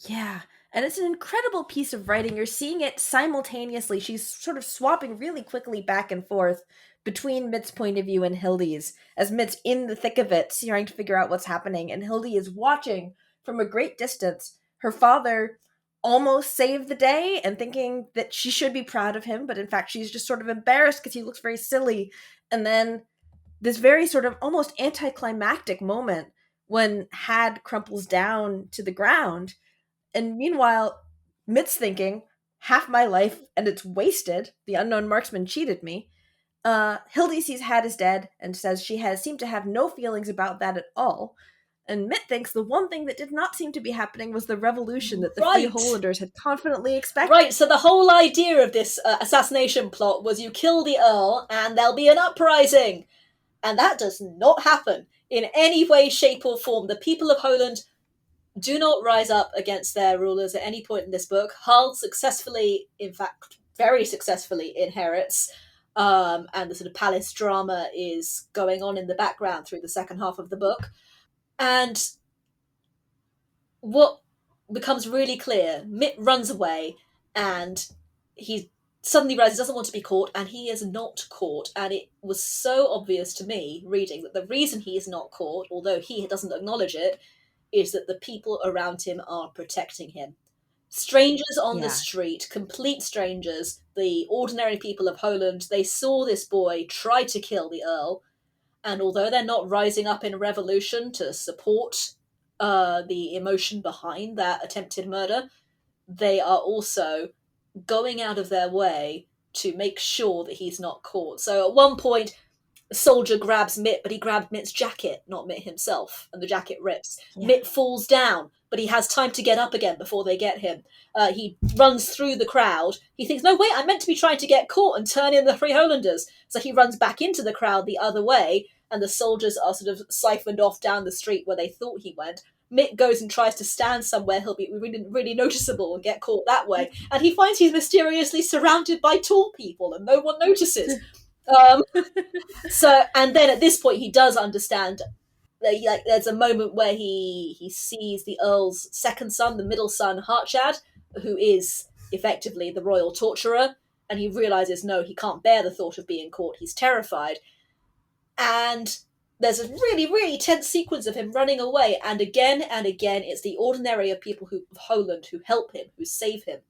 Yeah. And it's an incredible piece of writing. You're seeing it simultaneously. She's sort of swapping really quickly back and forth between Mitt's point of view and Hildy's, as Mitt's in the thick of it, trying to figure out what's happening, and Hildy is watching from a great distance. Her father almost saved the day and thinking that she should be proud of him, but in fact she's just sort of embarrassed because he looks very silly. And then this very sort of almost anticlimactic moment when Had crumples down to the ground, and meanwhile, Mitt's thinking, half my life and it's wasted. The unknown marksman cheated me. Hildy sees Had is dead and says she has seemed to have no feelings about that at all. And Mitt thinks the one thing that did not seem to be happening was the revolution that the Free Right. Hollanders had confidently Right, expected. so the whole idea of this assassination plot was you kill the Earl and there'll be an uprising. And that does not happen in any way, shape, or form. The people of Holand do not rise up against their rulers at any point in this book. Hull successfully, in fact, very successfully inherits, and the sort of palace drama is going on in the background through the second half of the book. And what becomes really clear, Mitt runs away and he suddenly realizes he doesn't want to be caught, and he is not caught. And it was so obvious to me reading that the reason he is not caught, although he doesn't acknowledge it, is that the people around him are protecting him. Strangers on the Yeah. street, complete strangers, the ordinary people of Holand, they saw this boy try to kill the Earl, and although they're not rising up in revolution to support the emotion behind that attempted murder, they are also going out of their way to make sure that he's not caught. So at one point, the soldier grabs Mitt, but he grabbed Mitt's jacket, not Mitt himself, and the jacket rips. Yeah. Mitt falls down, but he has time to get up again before they get him. He runs through the crowd. He thinks, no, wait, I'm meant to be trying to get caught and turn in the Free Hollanders. So he runs back into the crowd the other way, and the soldiers are sort of siphoned off down the street where they thought he went. Mitt goes and tries to stand somewhere he'll be really, really noticeable and get caught that way. And he finds he's mysteriously surrounded by tall people and no one notices. Um, and then at this point, he does understand. Like, there's a moment where he sees the Earl's second son, the middle son, Hartshad, who is effectively the royal torturer, and he realizes no, he can't bear the thought of being caught. He's terrified, and there's a really, really tense sequence of him running away, and again, it's the ordinary of people of Holand who help him, who save him.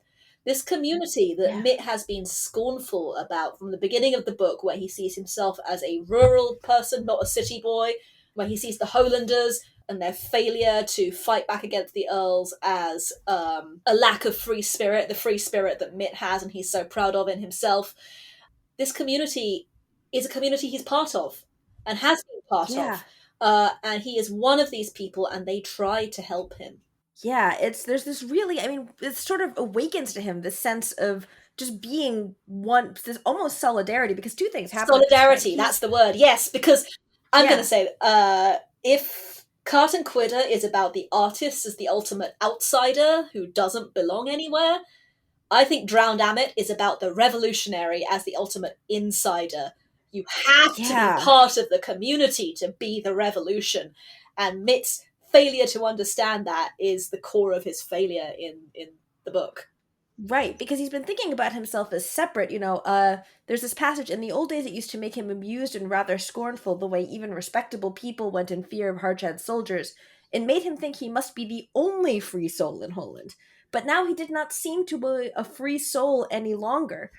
This community that Yeah. Mitt has been scornful about from the beginning of the book, where he sees himself as a rural person, not a city boy, where he sees the Holanders and their failure to fight back against the Earls as a lack of free spirit, the free spirit that Mitt has and he's so proud of in himself. This community is a community he's part of and has been part Yeah. of. And he is one of these people, and they try to help him. Yeah, there's this really, I mean, it sort of awakens to him this sense of just being one, this almost solidarity, because two things happen at this point. Solidarity, that's the word. Yes, because I'm going Yeah. to say, if Cart and Quitter is about the artist as the ultimate outsider who doesn't belong anywhere, I think Drowned Ammet is about the revolutionary as the ultimate insider. You have to be Yeah. part of the community to be the revolution. And Mitt's failure to understand that is the core of his failure in the book. Right, because he's been thinking about himself as separate, there's this passage, in the old days it used to make him amused and rather scornful the way even respectable people went in fear of Harchad's soldiers. It made him think he must be the only free soul in Holand. But now he did not seem to be a free soul any longer.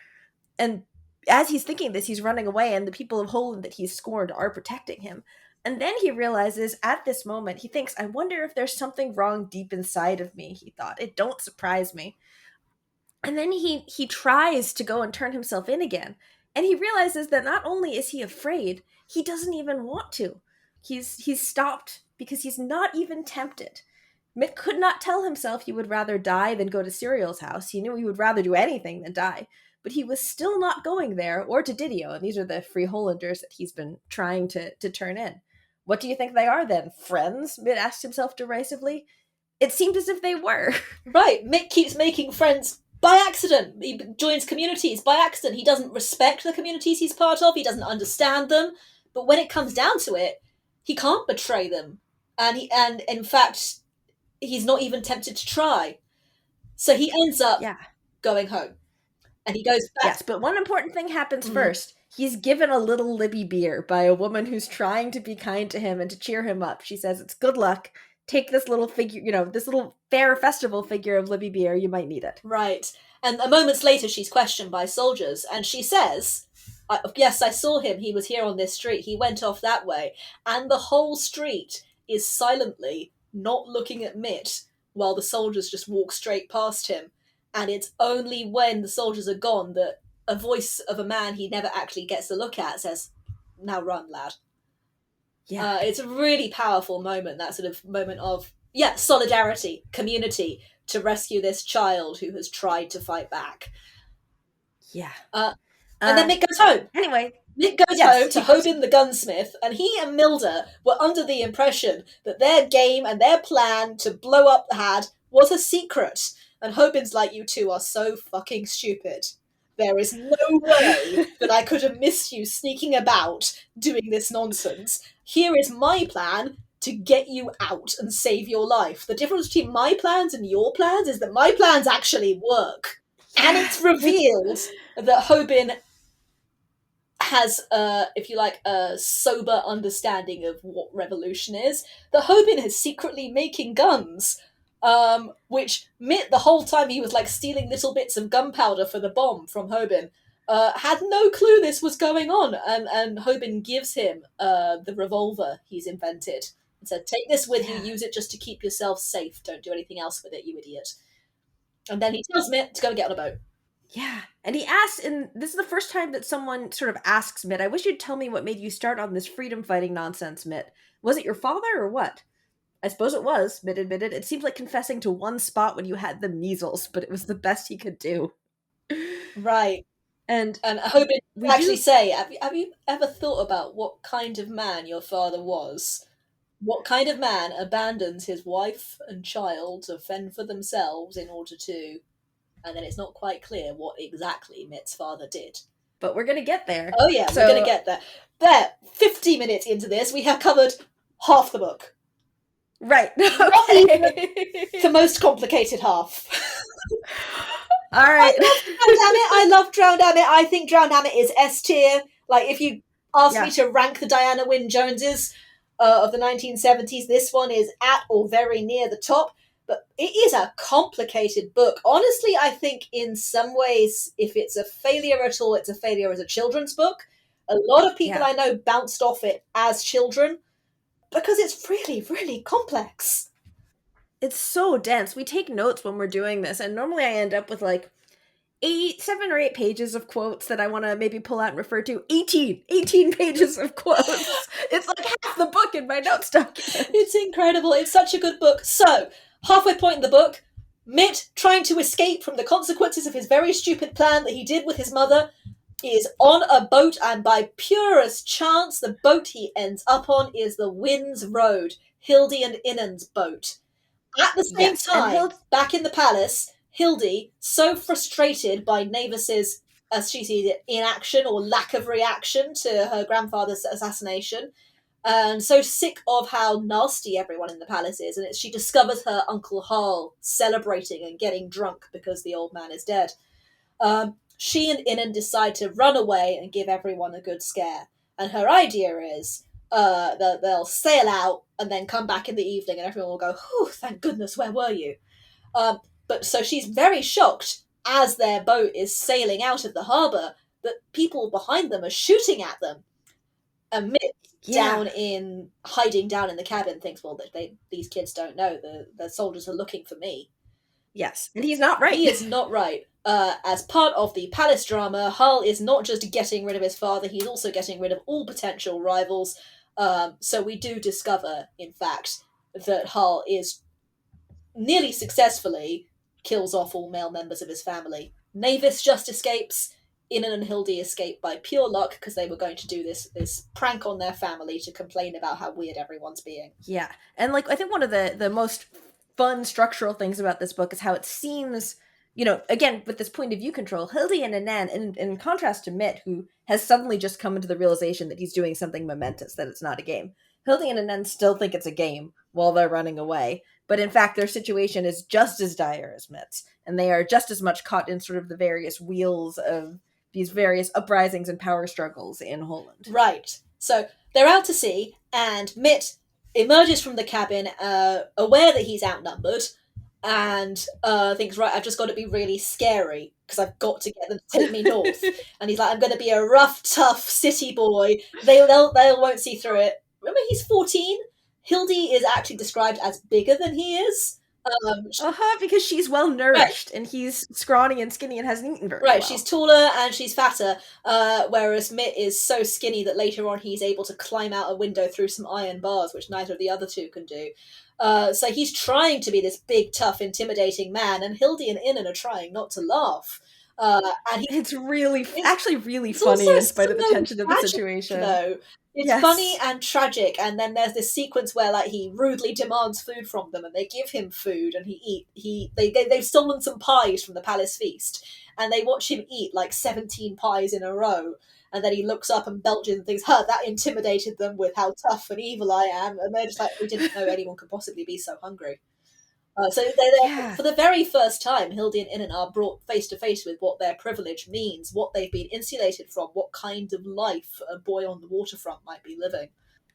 And as he's thinking this, he's running away, and the people of Holand that he's scorned are protecting him. And then he realizes at this moment, he thinks, I wonder if there's something wrong deep inside of me, he thought. It don't surprise me. And then he tries to go and turn himself in again, and he realizes that not only is he afraid, he doesn't even want to. He's stopped because he's not even tempted. Mick could not tell himself he would rather die than go to Cyriel's house. He knew he would rather do anything than die, but he was still not going there, or to Didio, and these are the Free Hollanders that he's been trying to turn in. What do you think they are then? Friends? Mitt asked himself derisively. It seemed as if they were. Right, Mick keeps making friends by accident. He joins communities by accident. He doesn't respect the communities he's part of. He doesn't understand them. But when it comes down to it, he can't betray them. And in fact, he's not even tempted to try. So he ends up Yeah. going home. And he goes back. Yes, but one important thing happens Mhm. first. He's given a little Libby beer by a woman who's trying to be kind to him and to cheer him up. She says, it's good luck. Take this little figure, this little fair festival figure of Libby beer. You might need it. Right. And moments later, she's questioned by soldiers, and she says, yes, I saw him. He was here on this street. He went off that way. And the whole street is silently not looking at Mitt while the soldiers just walk straight past him. And it's only when the soldiers are gone that a voice of a man he never actually gets to look at says, "Now run, lad." Yeah. It's a really powerful moment, that sort of moment of, solidarity, community, to rescue this child who has tried to fight back. Yeah. And then Mitt goes home. Anyway. Mitt goes home to Hoban the gunsmith, and he and Milda were under the impression that their game and their plan to blow up the Had was a secret. And Hoban's like, "You two are so fucking stupid. There is no way that I could have missed you sneaking about doing this nonsense. Here is my plan to get you out and save your life. The difference between my plans and your plans is that my plans actually work." And it's revealed that Hoban has, if you like, a sober understanding of what revolution is. That Hoban is secretly making guns, which Mitt, the whole time he was like stealing little bits of gunpowder for the bomb from Hoban, had no clue this was going on. And Hoban gives him the revolver he's invented and said, "Take this with you, use it just to keep yourself safe. Don't do anything else with it, you idiot." And then he tells Mitt to go and get on a boat. Yeah. And he asks, and this is the first time that someone sort of asks Mitt, "I wish you'd tell me what made you start on this freedom fighting nonsense, Mitt. Was it your father or what?" "I suppose it was," Mitt admitted. "It seemed like confessing to one spot when you had the measles, but it was the best he could do." Right. And Hoban actually say, have you ever thought about what kind of man your father was? What kind of man abandons his wife and child to fend for themselves in order to... And then it's not quite clear what exactly Mitt's father did. But we're going to get there. Oh yeah, we're going to get there. There, 50 minutes into this, we have covered half the book. Right. Okay. The most complicated half. All right. I love Drowned Ammet. I think Drowned Ammet is S tier. Like, if you ask me to rank the Diana Wynne Joneses of the 1970s, this one is at or very near the top. But it is a complicated book. Honestly, I think in some ways, if it's a failure at all, it's a failure as a children's book. A lot of people I know bounced off it as children because it's really, really complex. It's so dense. We take notes when we're doing this, and normally I end up with like 7 or 8 pages of quotes that I want to maybe pull out and refer to. 18 pages of quotes. It's like half the book in my notes document. It's incredible. It's such a good book. So, halfway point in the book, Mitt, trying to escape from the consequences of his very stupid plan that he did with his mother, is on a boat, and by purest chance, the boat he ends up on is the Wind's Road, Hildy and Innan's boat. At the same time, back in the palace, Hildy, so frustrated by Navis's, as she sees it, inaction or lack of reaction to her grandfather's assassination, and so sick of how nasty everyone in the palace is, and she discovers her Uncle Harl celebrating and getting drunk because the old man is dead. She and Innan decide to run away and give everyone a good scare. And her idea is that they'll sail out and then come back in the evening and everyone will go, "Whew, thank goodness, where were you?" But so she's very shocked as their boat is sailing out of the harbour that people behind them are shooting at them. And Mitt, hiding down in the cabin, thinks, well, these kids don't know. The soldiers are looking for me. Yes, and he's not right. He is not right. As part of the palace drama, Harl is not just getting rid of his father, he's also getting rid of all potential rivals. So we do discover, in fact, that Harl is nearly successfully kills off all male members of his family. Navis just escapes. Innan and Hildy escape by pure luck because they were going to do this prank on their family to complain about how weird everyone's being. Yeah, and like I think one of the most fun structural things about this book is how it seems, again, with this point of view control, Hildy and Anand, in contrast to Mitt, who has suddenly just come into the realization that he's doing something momentous, that it's not a game. Hildy and Anand still think it's a game while they're running away, but in fact their situation is just as dire as Mitt's, and they are just as much caught in sort of the various wheels of these various uprisings and power struggles in Holand. Right. So they're out to sea, and Mitt emerges from the cabin, aware that he's outnumbered, and thinks, right, I've just got to be really scary because I've got to get them to take me north. And he's like, I'm going to be a rough, tough city boy. They won't see through it. Remember, he's 14. Hildy is actually described as bigger than he is. Um, Uh-huh, because she's well right, nourished and he's scrawny and skinny and hasn't eaten very right. She's well. taller and she's fatter, whereas Mitt is so skinny that later on he's able to climb out a window through some iron bars, which neither of the other two can do. So he's trying to be this big, tough, intimidating man, and Hildy and Inan are trying not to laugh. And he, It's really, it's actually really It's also funny in spite of the so tension of the tragic, situation. though. It's funny Yes. and tragic, and then there's this sequence where like he rudely demands food from them, and they give him food, and they've stolen some pies from the palace feast, and they watch him eat like 17 pies in a row, and then he looks up and belches and thinks, "Huh, that intimidated them with how tough and evil I am," and they're just like, "We didn't know anyone could possibly be so hungry." Yeah. For the very first time, Hildy and Inan are brought face to face with what their privilege means, what they've been insulated from, what kind of life a boy on the waterfront might be living.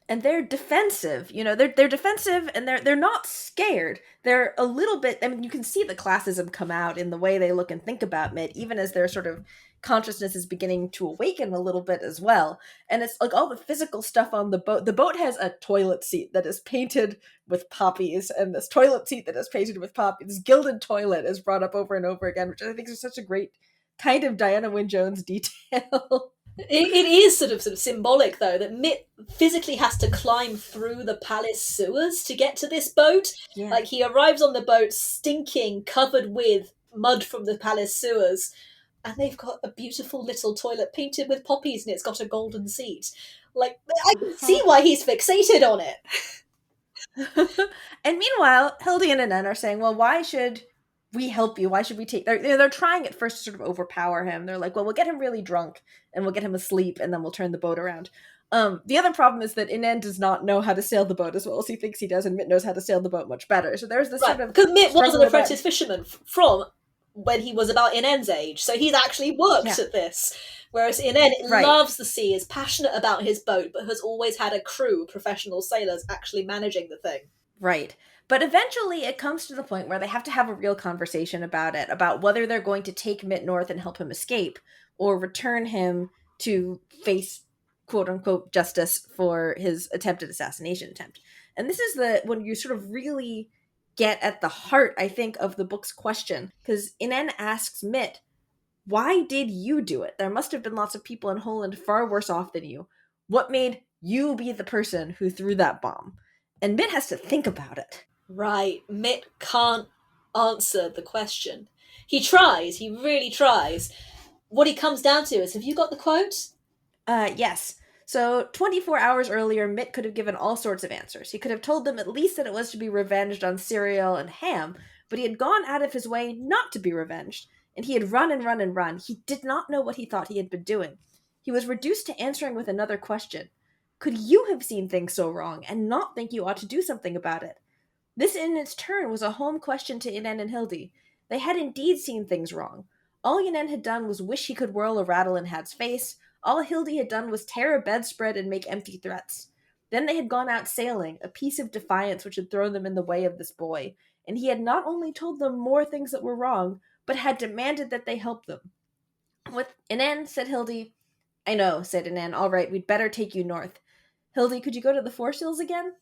And they're defensive. They're defensive and they're not scared. They're a little bit. I mean, you can see the classism come out in the way they look and think about Mitt, even as their sort of consciousness is beginning to awaken a little bit as well. And it's like all the physical stuff on the boat. The boat has a toilet seat that is painted with poppies, and this toilet seat that is painted with poppies. This gilded toilet is brought up over and over again, which I think is such a great kind of Diana Wynne Jones detail. It is sort of symbolic, though, that Mitt physically has to climb through the palace sewers to get to this boat. Yeah. Like, he arrives on the boat stinking, covered with mud from the palace sewers, and they've got a beautiful little toilet painted with poppies, and it's got a golden seat. Like, I can see Uh-huh. why he's fixated on it. And meanwhile, Hildy and Anen are saying, well, why should we help you? Why should we take... They're trying at first to sort of overpower him. They're like, well, we'll get him really drunk, and we'll get him asleep, and then we'll turn the boat around. The other problem is that Inan does not know how to sail the boat as well as he thinks he does, and Mitt knows how to sail the boat much better. So there's this Right, sort of because Mitt was an struggle about... apprentice fisherman from when he was about Inen's age, so he's actually worked Yeah, at this. Whereas Inen right. loves the sea, is passionate about his boat, but has always had a crew of professional sailors actually managing the thing. Right. But eventually it comes to the point where they have to have a real conversation about it, about whether they're going to take Mitt North and help him escape, or return him to face quote unquote justice for his attempted assassination attempt. And this is when you sort of really get at the heart, I think, of the book's question. Because Inen asks Mitt, why did you do it? There must have been lots of people in Holand far worse off than you. What made you be the person who threw that bomb? And Mitt has to think about it. Right, Mitt can't answer the question. He tries, he really tries. What he comes down to is, have you got the quote? Yes. So 24 hours earlier, Mitt could have given all sorts of answers. He could have told them at least that it was to be revenged on cereal and ham, but he had gone out of his way not to be revenged, and he had run and run and run. He did not know what he thought he had been doing. He was reduced to answering with another question. Could you have seen things so wrong and not think you ought to do something about it? This, in its turn, was a home question to Inen and Hildy. They had indeed seen things wrong. All Inen had done was wish he could whirl a rattle in Had's face. All Hildy had done was tear a bedspread and make empty threats. Then they had gone out sailing, a piece of defiance which had thrown them in the way of this boy, and he had not only told them more things that were wrong, but had demanded that they help them. With Inen, said Hildy. I know, said Inen. All right, we'd better take you north. Hildy, could you go to the foresails again?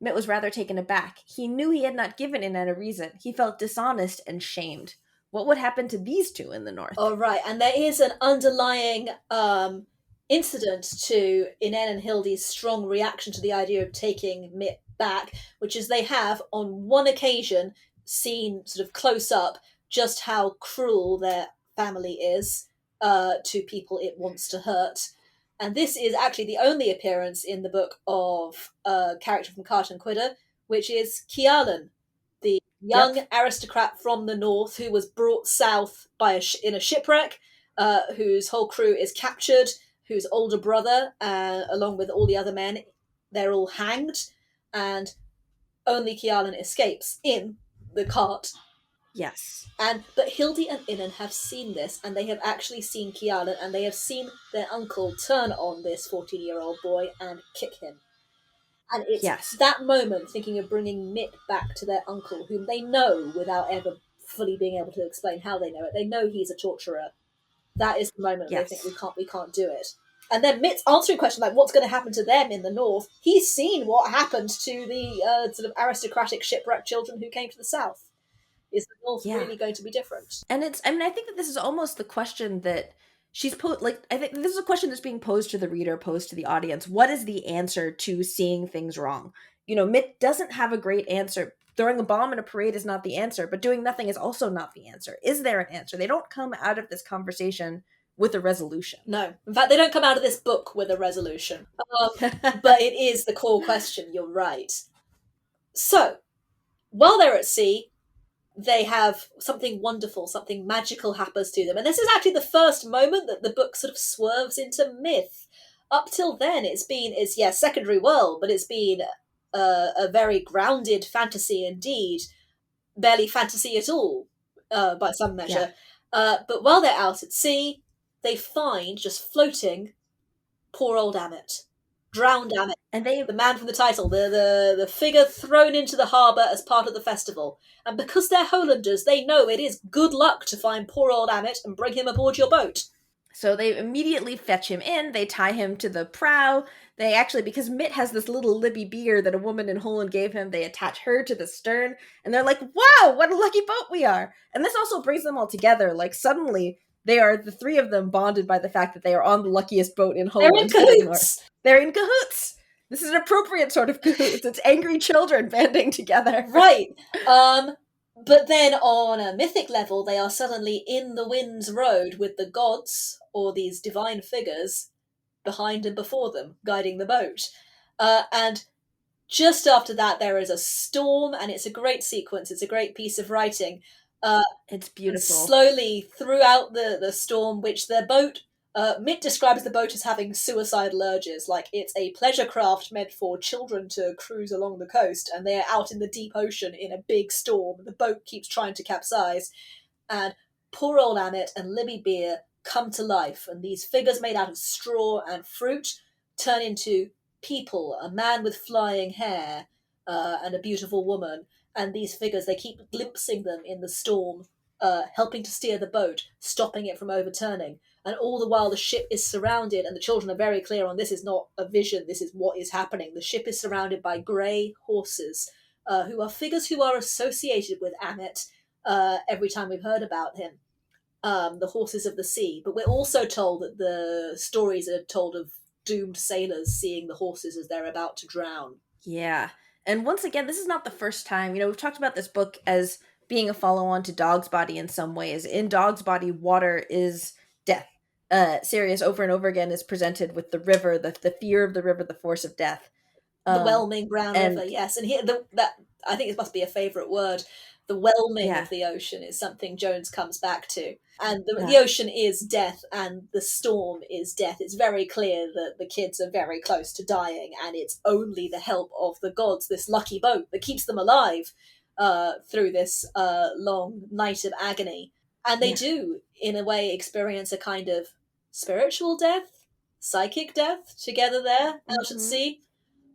Mitt was rather taken aback. He knew he had not given Inan a reason. He felt dishonest and shamed. What would happen to these two in the north? Oh, right, and there is an underlying incident to Inen and Hildy's strong reaction to the idea of taking Mitt back, which is they have, on one occasion, seen sort of close up just how cruel their family is to people it wants to hurt. And this is actually the only appearance in the book of a character from Cart and Quitter, which is Kialan, the young Yep. aristocrat from the north who was brought south in a shipwreck, whose whole crew is captured, whose older brother, along with all the other men, they're all hanged, and only Kialan escapes in the cart. Yes. But Hildy and Inan have seen this, and they have actually seen Kialan, and they have seen their uncle turn on this 14-year-old boy and kick him. And it's Yes. that moment, thinking of bringing Mitt back to their uncle, whom they know without ever fully being able to explain how they know it. They know he's a torturer. That is the moment they think Yes. we can't do it. And then Mitt's answering question like, what's going to happen to them in the north? He's seen what happened to the sort of aristocratic shipwrecked children who came to the south. Is the North Yeah. really going to be different? And it's, I mean, I think that this is almost the question that like, I think this is a question that's being posed to the reader, posed to the audience. What is the answer to seeing things wrong? Mitt doesn't have a great answer. Throwing a bomb in a parade is not the answer, but doing nothing is also not the answer. Is there an answer? They don't come out of this conversation with a resolution. No. In fact, they don't come out of this book with a resolution. But it is the core question, you're right. So, while they're at sea, they have something wonderful, something magical happens to them. And this is actually the first moment that the book sort of swerves into myth. Up till then, it's secondary world, but it's been a very grounded fantasy indeed. Barely fantasy at all, by some measure. Yeah. But while they're out at sea, they find, just floating, poor old Ammet. Drowned Ammet. And they, The man from the title, the figure thrown into the harbour as part of the festival. And because they're Holanders, they know it is good luck to find poor old Ammet and bring him aboard your boat. So they immediately fetch him in, they tie him to the prow. They actually, because Mitt has this little Libby beer that a woman in Holand gave him, they attach her to the stern, and they're like, wow, what a lucky boat we are. And this also brings them all together. Like, suddenly, they are, the three of them, bonded by the fact that they are on the luckiest boat in Holand. They're in cahoots! They're in cahoots! This is an appropriate sort of cahoots. It's angry children banding together. Right. But then on a mythic level, they are suddenly in the wind's road with the gods, or these divine figures, behind and before them, guiding the boat. And just after that, there is a storm, and it's a great sequence. It's a great piece of writing. It's beautiful. Slowly, throughout the storm, which their boat... Mitt describes the boat as having suicidal urges, like it's a pleasure craft meant for children to cruise along the coast, and they're out in the deep ocean in a big storm. The boat keeps trying to capsize, and poor old Ammet and Libby Beer come to life, and these figures made out of straw and fruit turn into people, a man with flying hair, and a beautiful woman. And these figures, they keep glimpsing them in the storm, helping to steer the boat, stopping it from overturning. And all the while the ship is surrounded, and the children are very clear on this is not a vision, this is what is happening. The ship is surrounded by grey horses, who are figures who are associated with Ammet every time we've heard about him. The horses of the sea. But we're also told that the stories are told of doomed sailors seeing the horses as they're about to drown. Yeah. And once again, this is not the first time. We've talked about this book as being a follow-on to Dog's Body in some ways. In Dog's Body, water is death. Sirius over and over again is presented with the river, the fear of the river, the force of death. The whelming brown river, yes. And here, that I think it must be a favourite word. The whelming of the ocean is something Jones comes back to. And the ocean is death, and the storm is death. It's very clear that the kids are very close to dying, and it's only the help of the gods, this lucky boat, that keeps them alive through this long night of agony. And they do, in a way, experience a kind of spiritual death, psychic death together there out at sea.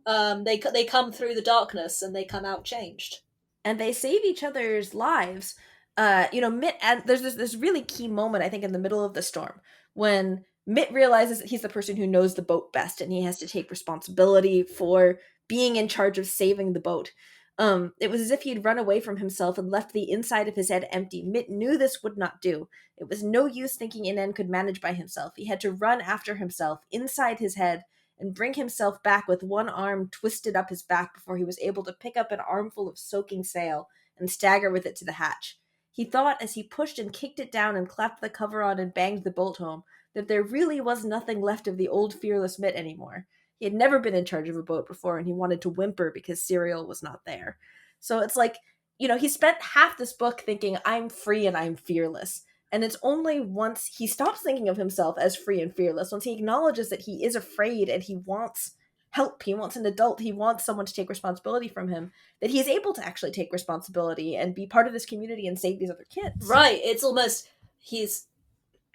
They come through the darkness and they come out changed. And they save each other's lives. Mitt, and there's this really key moment, I think, in the middle of the storm when Mitt realizes that he's the person who knows the boat best and he has to take responsibility for being in charge of saving the boat. It was as if he had run away from himself and left the inside of his head empty. Mitt knew this would not do. It was no use thinking Inan could manage by himself. He had to run after himself, inside his head, and bring himself back with one arm twisted up his back before he was able to pick up an armful of soaking sail and stagger with it to the hatch. He thought, as he pushed and kicked it down and clapped the cover on and banged the bolt home, that there really was nothing left of the old fearless Mitt anymore. He had never been in charge of a boat before, and he wanted to whimper because Serial was not there. So it's like, he spent half this book thinking, I'm free and I'm fearless. And it's only once he stops thinking of himself as free and fearless, once he acknowledges that he is afraid and he wants help, he wants an adult, he wants someone to take responsibility from him, that he's able to actually take responsibility and be part of this community and save these other kids. Right, it's almost, he's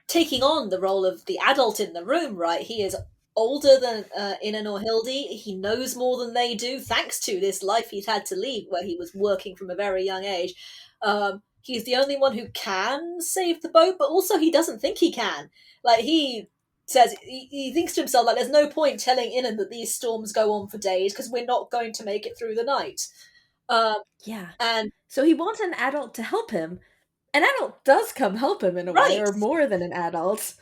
taking on the role of the adult in the room, right? He is older than Inan or Hildy. He knows more than they do, thanks to this life he's had to lead, where he was working from a very young age. He's the only one who can save the boat, but also he doesn't think he can. Like, he says, he thinks to himself, like, there's no point telling Inan that these storms go on for days, because we're not going to make it through the night. Um, Yeah. and So he wants an adult to help him. An adult does come help him in a way, right, or more than an adult.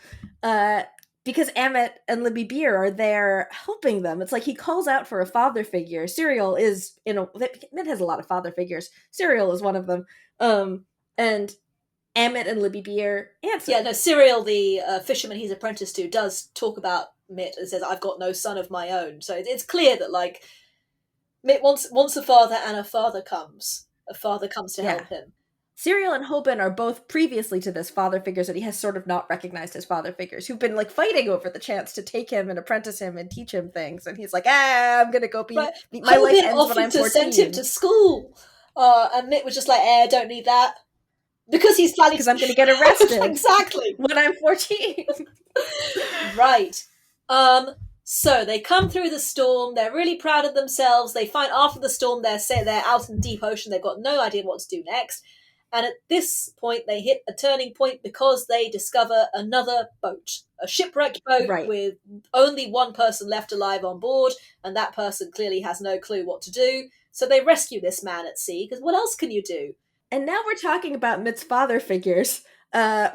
Uh, because Ammet and Libby Beer are there helping them. It's like he calls out for a father figure. Serial is, Mitt has a lot of father figures. Serial is one of them. And Ammet and Libby Beer yeah, answer. no, Cyril, the fisherman he's apprenticed to, does talk about Mitt and says, "I've got no son of my own." So it's clear that like Mitt wants a father, and a father comes. A father comes to Yeah. help him. Serial and Hoban are both previously to this father figures that he has sort of not recognized as father figures, who've been like fighting over the chance to take him and apprentice him and teach him things. And he's like, I'm gonna go Right, my life Hogan ends when offered I'm to send him 14 to school, and Mitt was just like, don't need that," because he's planning because I'm gonna to. get arrested Exactly. when I'm 14. Right. Um. So they come through the storm. They're really proud of themselves. They find after the storm they're out in deep ocean. They've got no idea what to do next. And at this point, they hit a turning point because they discover another boat, a shipwrecked boat Right. with only one person left alive on board, and that person clearly has no clue what to do. So they rescue this man at sea, because what else can you do? And now we're talking about Mitt's father figures.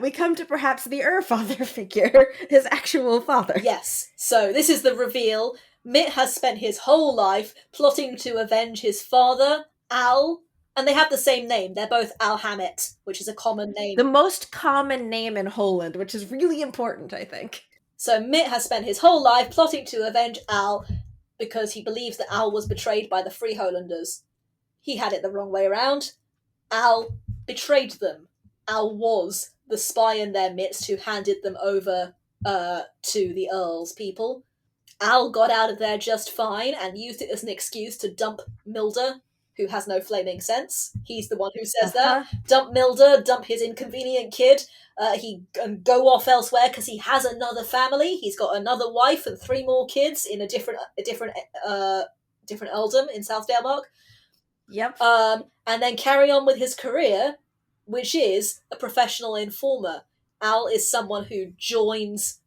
We come to perhaps the father figure, his actual father. Yes. So this is the reveal. Mitt has spent his whole life plotting to avenge his father, Al, and they have the same name. They're both Al Hammett, which is a common name. The most common name in Holand, which is really important, I think. So Mitt has spent his whole life plotting to avenge Al because he believes that Al was betrayed by the Free Holanders. He had it the wrong way around. Al betrayed them. Al was the spy in their midst who handed them over to the Earl's people. Al got out of there just fine and used it as an excuse to dump Milder, who has no flaming sense. He's the one who says that. Uh-huh. Dump Milder, dump his inconvenient kid. He and go off elsewhere because he has another family. He's got another wife and three more kids in a different earldom in South Denmark. Yep. And then carry on with his career, which is a professional informer. Al is someone who joins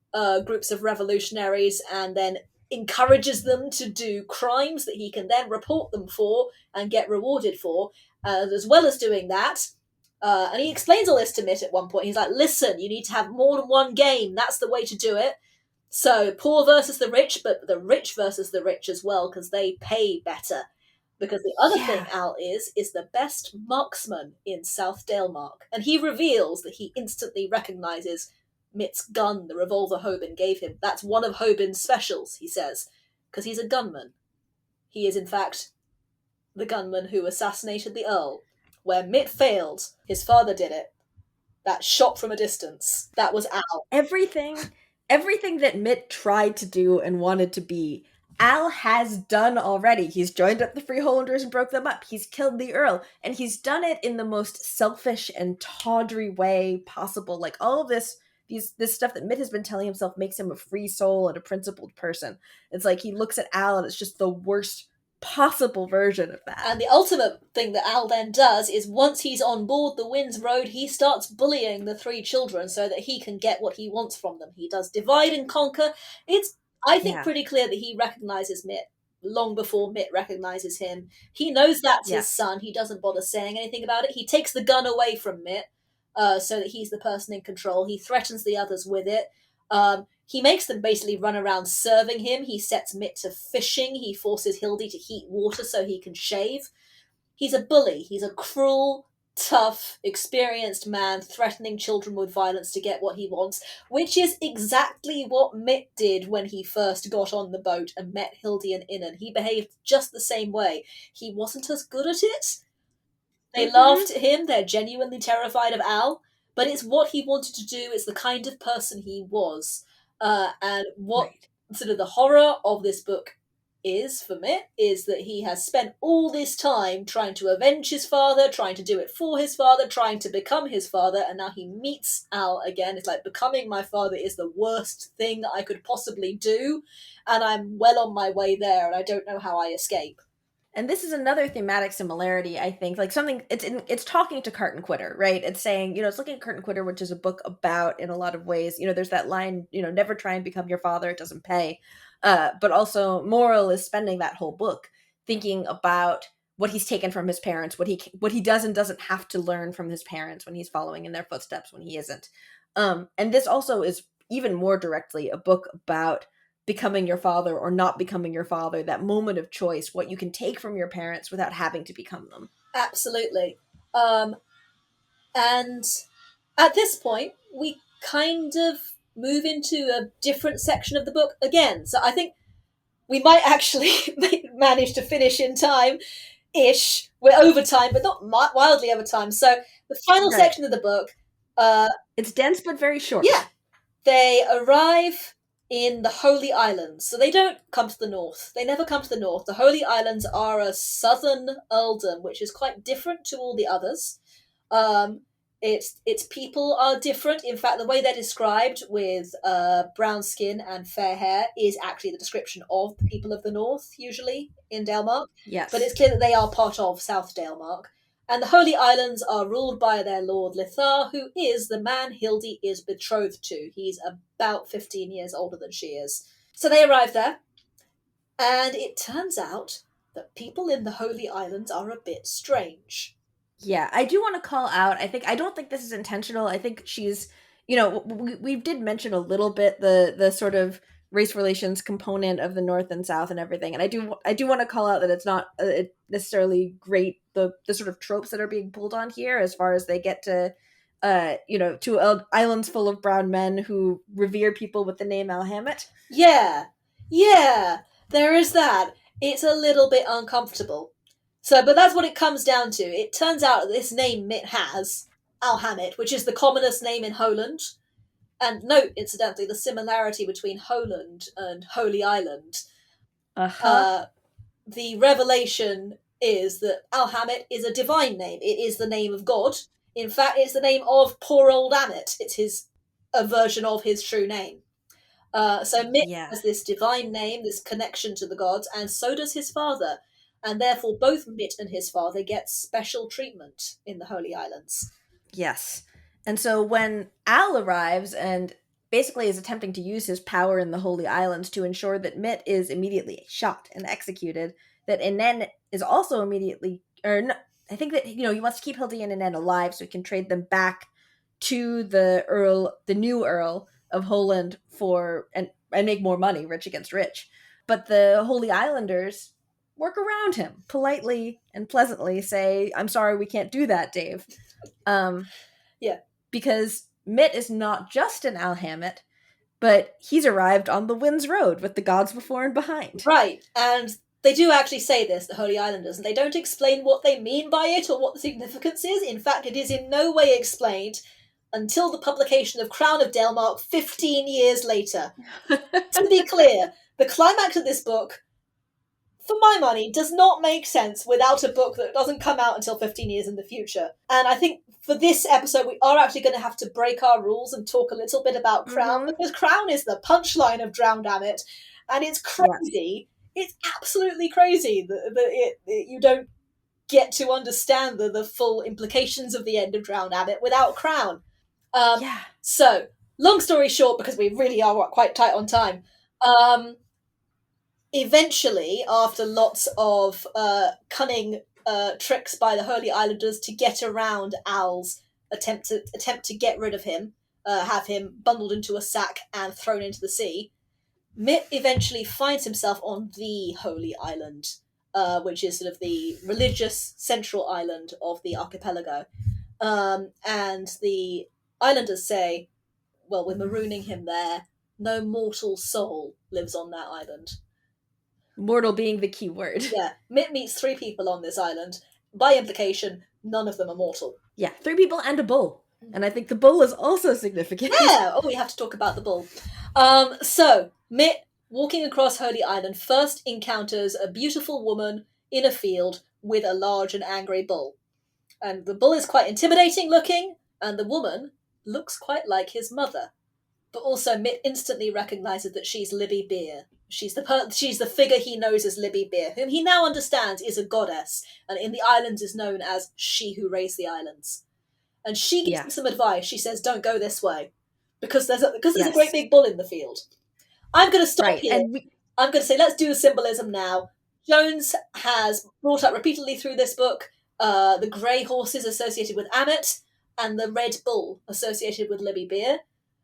groups of revolutionaries and then encourages them to do crimes that he can then report them for and get rewarded for. As well as doing that, and he explains all this to Mitt at one point. He's like, "Listen, you need to have more than one game. That's the way to do it. So poor versus the rich, but the rich versus the rich as well, because they pay better." Because the other thing Yeah. Al is the best marksman in South Dalemark. And he reveals that he instantly recognizes Mitt's gun, the revolver Hoban gave him. That's one of Hoban's specials, he says, because he's a gunman. He is, in fact, the gunman who assassinated the Earl. Where Mitt failed, his father did it. That shot from a distance. That was Al. Everything that Mitt tried to do and wanted to be, Al has done already. He's joined up the Freeholders and broke them up. He's killed the Earl, and he's done it in the most selfish and tawdry way possible. Like all of this stuff that Mitt has been telling himself makes him a free soul and a principled person. It's like he looks at Al and it's just the worst possible version of that. And the ultimate thing that Al then does is once he's on board the Wind's Road, he starts bullying the three children so that he can get what he wants from them. He does divide and conquer. It's, I think, Yeah. pretty clear that he recognizes Mitt long before Mitt recognizes him. He knows that's Yeah. his son. He doesn't bother saying anything about it. He takes the gun away from Mitt so that he's the person in control. He threatens the others with it. He makes them basically run around serving him. He sets Mitt to fishing. He forces Hildy to heat water so he can shave. He's a bully. He's a cruel, tough, experienced man threatening children with violence to get what he wants, which is exactly what Mitt did when he first got on the boat and met Hildy and Innan. He behaved just the same way. He wasn't as good at it. They Mm-hmm. laughed at him. They're genuinely terrified of Al. But it's what he wanted to do. It's the kind of person he was. And what Right. sort of the horror of this book is for Mitt is that he has spent all this time trying to avenge his father, trying to do it for his father, trying to become his father, and now he meets Al again. It's like becoming my father is the worst thing that I could possibly do, and I'm well on my way there, and I don't know how I escape. And this is another thematic similarity, I think. Like something it's talking to Cart and Quitter, right? It's saying, it's looking at Cart and Quitter, which is a book about, in a lot of ways, there's that line, never try and become your father, it doesn't pay. But also Moral is spending that whole book thinking about what he's taken from his parents, what he does and doesn't have to learn from his parents when he's following in their footsteps when he isn't. And this also is even more directly a book about becoming your father or not becoming your father, that moment of choice, what you can take from your parents without having to become them. Absolutely. And at this point, we kind of move into a different section of the book again. So I think we might actually manage to finish in time ish. We're over time, but not wildly over time. So the final Right. section of the book, uh, It's dense but very yeah, short. they arrive in the Holy Islands. So they don't come to the north. They never come to the north. The Holy Islands are a southern earldom, which is quite different to all the others. Um, its people are different. In fact, the way they're described with brown skin and fair hair is actually the description of the people of the north, usually in Delmark. But Yes. it's clear that they are part of South Delmark. And the Holy Islands are ruled by their lord Lithar, who is the man Hildy is betrothed to. He's about 15 years older than she is. So they arrive there, and it turns out that people in the Holy Islands are a bit strange. Yeah, I do want to call out. I don't think this is intentional. I think she's, we did mention a little bit the sort of race relations component of the North and South and everything, and I do want to call out that it's not necessarily great the sort of tropes that are being pulled on here as far as they get to, islands full of brown men who revere people with the name Alhamet. Yeah, yeah, there is that. It's a little bit uncomfortable. So, but that's what it comes down to. It turns out that this name Mitt has, Alhamet, which is the commonest name in Holand. And note, incidentally, the similarity between Holand and Holy Island. Uh huh. Uh, the revelation is that Alhamet is a divine name. It is the name of God. In fact, it's the name of poor old Ammet. It's a version of his true name. So Mitt Yeah. has this divine name, this connection to the gods, and so does his father. And therefore, both Mitt and his father get special treatment in the Holy Islands. Yes. And so when Al arrives and basically is attempting to use his power in the Holy Islands to ensure that Mitt is immediately shot and executed, that Inen is also immediately, or no, I think that, he wants to keep Hildy and Inen alive so he can trade them back to the new Earl of Holand and make more money, rich against rich. But the Holy Islanders work around him politely and pleasantly, say, "I'm sorry, we can't do that, Dave." Um, Yeah. because Mitt is not just an Alhamet, but he's arrived on the Wind's Road with the gods before and behind. Right. And they do actually say this, the Holy Islanders, and they don't explain what they mean by it or what the significance is. In fact, it is in no way explained until the publication of Crown of Delmark 15 years later. To be clear, the climax of this book, for my money, does not make sense without a book that doesn't come out until 15 years in the future. And I think for this episode, we are actually going to have to break our rules and talk a little bit about Crown, Mm-hmm. because Crown is the punchline of Drowned Ammet, and it's Yes. crazy. It's absolutely crazy that you don't get to understand the full implications of the end of Drowned Ammet without Crown. Yeah. So, long story short, because we really are quite tight on time, eventually, after lots of cunning tricks by the Holy Islanders to get around Al's attempt to get rid of him, have him bundled into a sack and thrown into the sea, Mitt eventually finds himself on the Holy Island, which is sort of the religious central island of the archipelago. And the islanders say, well, we're marooning him there. No mortal soul lives on that island. Mortal being the key word. Yeah, Mitt meets 3 people on this island. By implication, none of them are mortal. Yeah, 3 people and a bull. And I think the bull is also significant. Yeah! Oh, we have to talk about the bull. So, Mitt, walking across Holy Island, first encounters a beautiful woman in a field with a large and angry bull. And the bull is quite intimidating looking, and the woman looks quite like his mother. But also, Mitt instantly recognises that she's Libby Beer. She's the figure he knows as Libby Beer, whom he now understands is a goddess, and in the islands is known as She Who Raised the Islands. And she gives Yeah. him some advice. She says, "Don't go this way, because there's a Yes. great big bull in the field." I'm going to stop Right. here. And I'm going to say, let's do the symbolism now. Jones has brought up repeatedly through this book the grey horses associated with Ammet and the red bull associated with Libby Beer.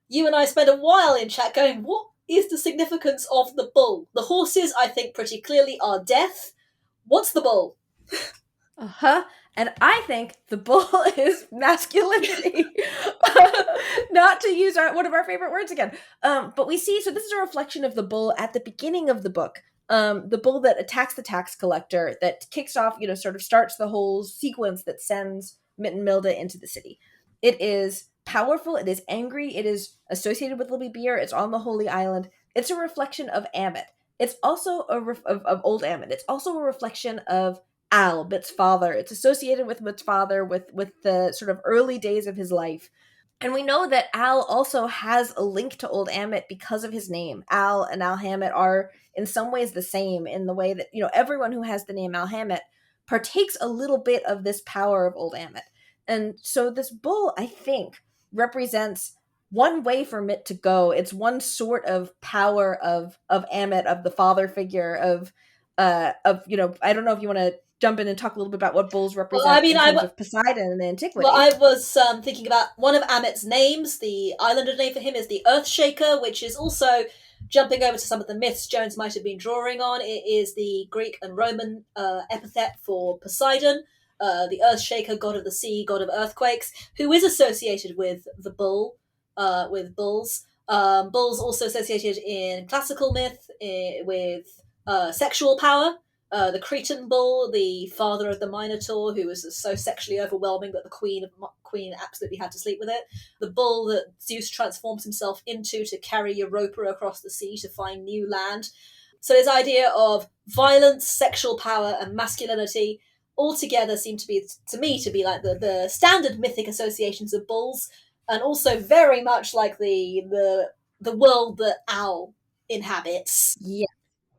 You and I spent a while in chat going, what is the significance of the bull? The horses, I think, pretty clearly are death. What's the bull? Uh-huh. And I think the bull is masculinity. Not to use one of our favorite words again. But we see, so this is a reflection of the bull at the beginning of the book. The bull that attacks the tax collector, that kicks off, sort of starts the whole sequence that sends Mitt and Milda into the city. It is powerful, it is angry, it is associated with Libby Beer, it's on the Holy Island. It's a reflection of Ammet. It's also of old Ammet. It's also a reflection of Al, Mitt's father. It's associated with Mitt's father, with the sort of early days of his life. And we know that Al also has a link to Old Ammet because of his name. Al and Al Hammett are in some ways the same in the way that, everyone who has the name Al Hammett partakes a little bit of this power of Old Ammet. And so this bull, I think, represents one way for Mitt to go. It's one sort of power of Ammet, of the father figure, I don't know if you want to jump in and talk a little bit about what bulls Well, I represent mean, in terms of Poseidon and well, antiquity. I was thinking about one of Ammet's names. The islander name for him is the Earthshaker, which is also jumping over to some of the myths Jones might have been drawing on. It is the Greek and Roman epithet for Poseidon, the Earthshaker, god of the sea, god of earthquakes, who is associated with the bull, with bulls. Bulls also associated in classical myth with sexual power. The Cretan bull, the father of the Minotaur, who was so sexually overwhelming that the queen absolutely had to sleep with it. The bull that Zeus transforms himself into to carry Europa across the sea to find new land. So this idea of violence, sexual power, and masculinity all together seem to be, to me, to be like the standard mythic associations of bulls, and also very much like the world that Al inhabits. Yeah.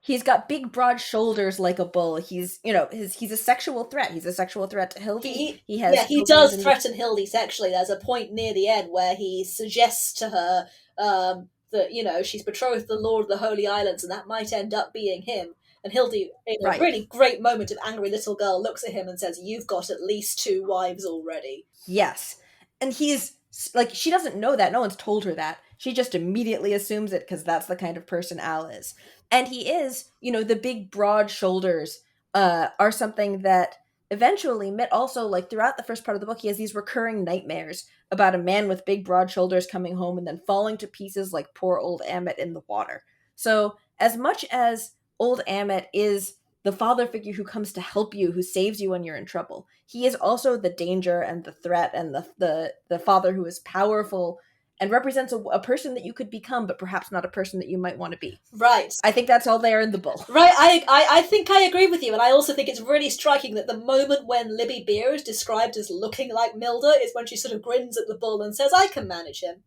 He's got big broad shoulders like a bull. He's a sexual threat. He's a sexual threat to Hildy. He Yeah, has he children with does a new. threaten Hildy sexually. There's a point near the end where he suggests to her that she's betrothed to the Lord of the Holy Islands, and that might end up being him. And Hildy, in a Right. really great moment of angry little girl, looks at him and says, "You've got at least 2 wives already." Yes. And he's like, she doesn't know that. No one's told her that. She just immediately assumes it because that's the kind of person Al is. And he is, the big broad shoulders are something that eventually Mitt also, like throughout the first part of the book, he has these recurring nightmares about a man with big broad shoulders coming home and then falling to pieces like poor old Ammet in the water. So as much as old Ammet is the father figure who comes to help you, who saves you when you're in trouble, he is also the danger and the threat and the father who is powerful and represents a person that you could become, but perhaps not a person that you might want to be. Right. I think that's all there in the bull. Right, I think I agree with you, and I also think it's really striking that the moment when Libby Beer is described as looking like Milda is when she sort of grins at the bull and says, "I can manage him."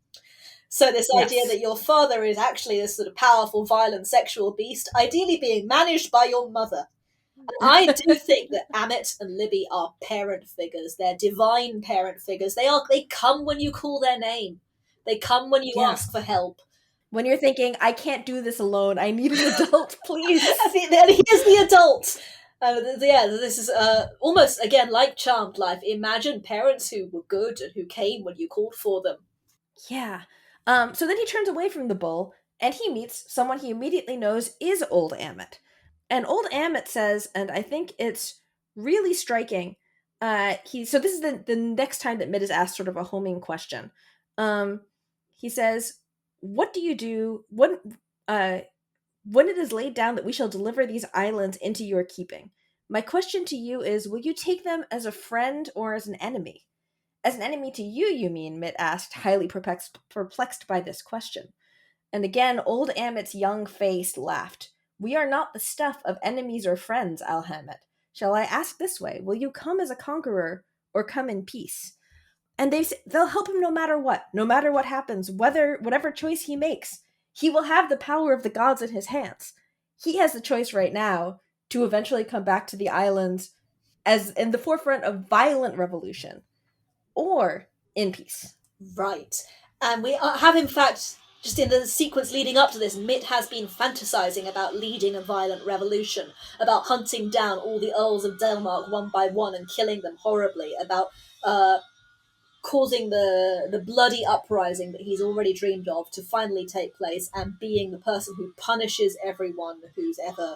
So this idea Yes. that your father is actually this sort of powerful, violent, sexual beast, ideally being managed by your mother. I do think that Ammet and Libby are parent figures. They're divine parent figures. They come when you call their name. They come when you Yeah. ask for help. When you're thinking, I can't do this alone, I need an adult, please. And he is the adult. Yeah, this is almost again like Charmed Life. Imagine parents who were good and who came when you called for them. Yeah. So then he turns away from the bull and he meets someone he immediately knows is old Ammet. And old Ammet says, and I think it's really striking. So this is the next time that Mitt is asked sort of a homing question. He says, "What do you do when it is laid down that we shall deliver these islands into your keeping? My question to you is, will you take them as a friend or as an enemy?" "As an enemy to you, you mean?" Mitt asked, highly perplexed by this question. And again, old Ammet's young face laughed. "We are not the stuff of enemies or friends, Alhamet. Shall I ask this way? Will you come as a conqueror or come in peace?" And they'll help him no matter what happens, whatever choice he makes. He will have the power of the gods in his hands. He has the choice right now to eventually come back to the islands as in the forefront of violent revolution or in peace. Right. And we have, in fact, just in the sequence leading up to this, Mitt has been fantasizing about leading a violent revolution, about hunting down all the Earls of Delmark one by one and killing them horribly, about causing the bloody uprising that he's already dreamed of to finally take place, and being the person who punishes everyone who's ever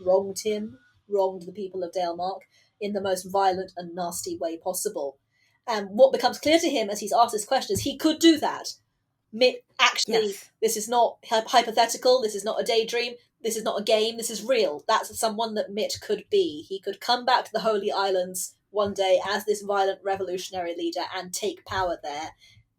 wronged him, wronged the people of Dalemark, in the most violent and nasty way possible. And what becomes clear to him as he's asked this question is he could do that. Mitt, actually, Yes. this is not hypothetical, this is not a daydream, this is not a game, this is real. That's someone that Mitt could be. He could come back to the Holy Islands one day as this violent revolutionary leader and take power there.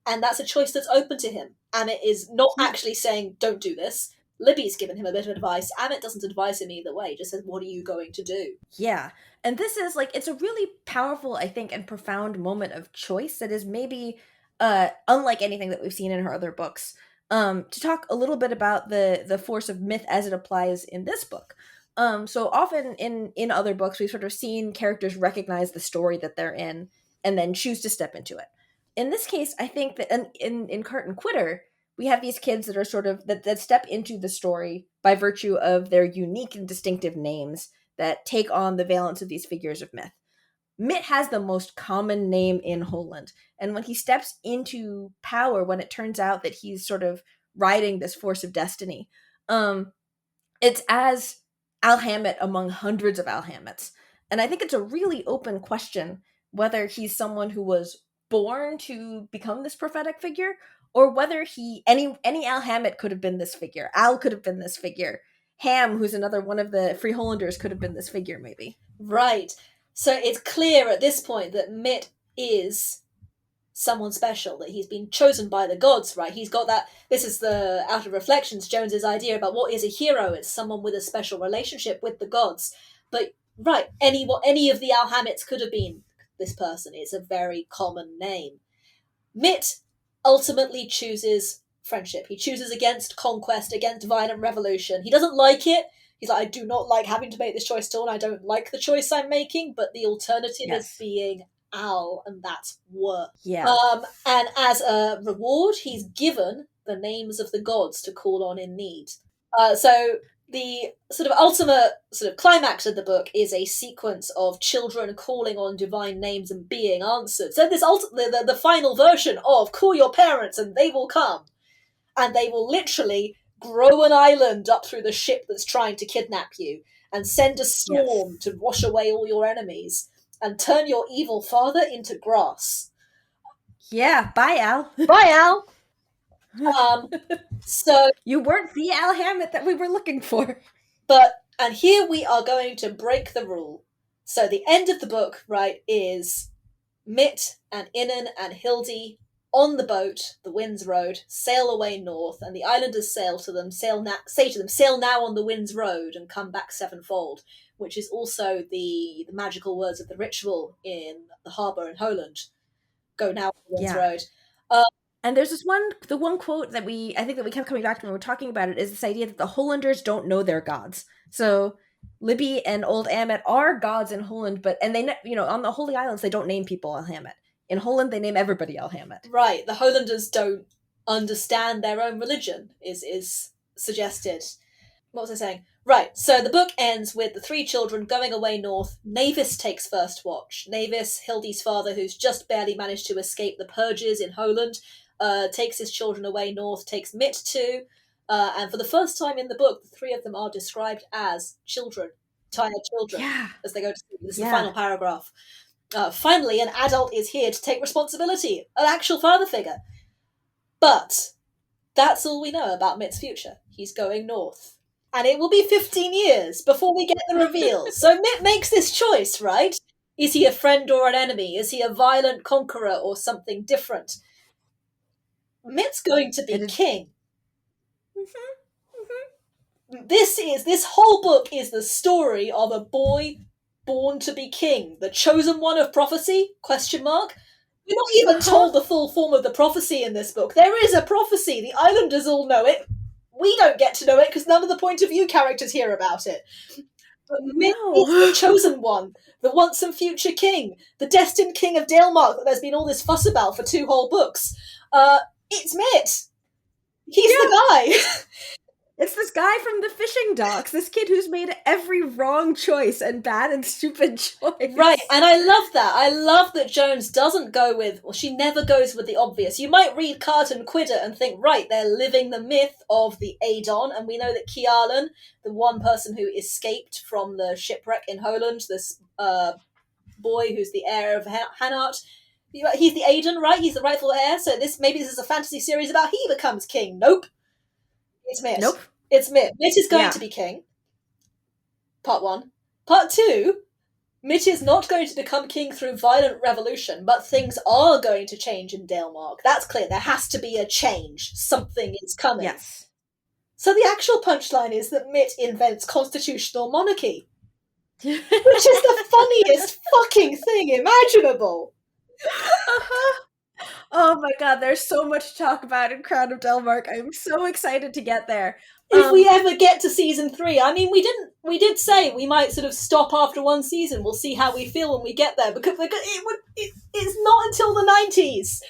And that's a choice that's open to him. Ammet is not actually saying, don't do this. Libby's given him a bit of advice. Ammet doesn't advise him either way, just says, what are you going to do? Yeah. And this is like, it's a really powerful, I think, and profound moment of choice that is maybe unlike anything that we've seen in her other books. To talk a little bit about the force of myth as it applies in this book. So often in other books, we've sort of seen characters recognize the story that they're in and then choose to step into it. In this case, I think that in Cart and Quitter, we have these kids that are sort of that step into the story by virtue of their unique and distinctive names that take on the valence of these figures of myth. Mitt has the most common name in Holand, and when he steps into power, when it turns out that he's sort of riding this force of destiny, it's as Alhammet among hundreds of Alhammets. And I think it's a really open question whether he's someone who was born to become this prophetic figure, or whether any Alhammet could have been this figure. Al could have been this figure. Ham, who's another one of the Free Hollanders, could have been this figure, maybe. Right. So it's clear at this point that Mitt is someone special, that he's been chosen by the gods, right? He's got that. This is the Out of Reflections, Jones's idea about what is a hero. It's someone with a special relationship with the gods. But right, what any of the Alhammets could have been this person. It's a very common name. Mitt ultimately chooses friendship. He chooses against conquest, against violent revolution. He doesn't like it. He's like, I do not like having to make this choice still, and I don't like the choice I'm making, but the alternative is Yes. being Al, and that's work. Yeah. And as a reward, he's given the names of the gods to call on in need. So the sort of ultimate sort of climax of the book is a sequence of children calling on divine names and being answered. So this the final version of call your parents and they will come, and they will literally grow an island up through the ship that's trying to kidnap you, and send a storm Yes. to wash away all your enemies, and turn your evil father into grass. Yeah. Bye, Al. Bye, Al. So, You weren't the Al Hammett that we were looking for. and here we are going to break the rule. So the end of the book, right, is Mitt and Inan and Hildy on the boat, the Wind's Road, sail away north, and the islanders say to them, sail now on the Wind's Road and come back sevenfold, which is also the magical words of the ritual in the harbour in Holand. Go now on the Wind's Yeah. Road. And there's the one quote that I think that we kept coming back to when we were talking about it, is this idea that the Hollanders don't know their gods. So Libby and Old Ammet are gods in Holland, and they, on the Holy Islands, they don't name people Alhammet. In Holland, they name everybody Alhammet. Right, the Holanders don't understand their own religion, is suggested. What was I saying? Right, so the book ends with the three children going away north. Navis takes first watch. Navis, Hildy's father, who's just barely managed to escape the purges in Holand, takes his children away north, takes Mitt too, and for the first time in the book, the three of them are described as children, tiny children, Yeah. as they go to sleep. This is Yeah. the final paragraph. Finally, an adult is here to take responsibility, an actual father figure. But that's all we know about Mitt's future. He's going north. And it will be 15 years before we get the reveal. So Mitt makes this choice, right? Is he a friend or an enemy? Is he a violent conqueror or something different? Mitt's going to be king. This whole book is the story of a boy born to be king, the chosen one of prophecy? Question mark. You're not even told the full form of the prophecy in this book. There is a prophecy. The islanders all know it. We don't get to know it because none of the point of view characters hear about it. But Mitt is the chosen one, the once and future king, the destined king of Dalemark that there's been all this fuss about for 2 whole books. It's Mitt. He's Yeah. the guy. It's this guy from the fishing docks, this kid who's made every wrong choice and bad and stupid choice. Right, and I love that. I love that Jones doesn't go with, well, she never goes with the obvious. You might read Cart and Quitter and think, right, they're living the myth of the Adon, and we know that Kialan, the one person who escaped from the shipwreck in Holand, this boy who's the heir of Hanart, he's the Adon, right? He's the rightful heir, so maybe this is a fantasy series about he becomes king. Nope. It's Mitt. Nope. It's Mitt. Mitt is going Yeah. to be king. Part 1. Part 2, Mitt is not going to become king through violent revolution, but things are going to change in Dalemark. That's clear. There has to be a change. Something is coming. Yes. So the actual punchline is that Mitt invents constitutional monarchy, which is the funniest fucking thing imaginable. Uh-huh. Oh my god, there's so much to talk about in Crown of Delmark. I'm so excited to get there. If we ever get to season 3, I mean, we did say we might sort of stop after one season. We'll see how we feel when we get there, because it's not until the 90s.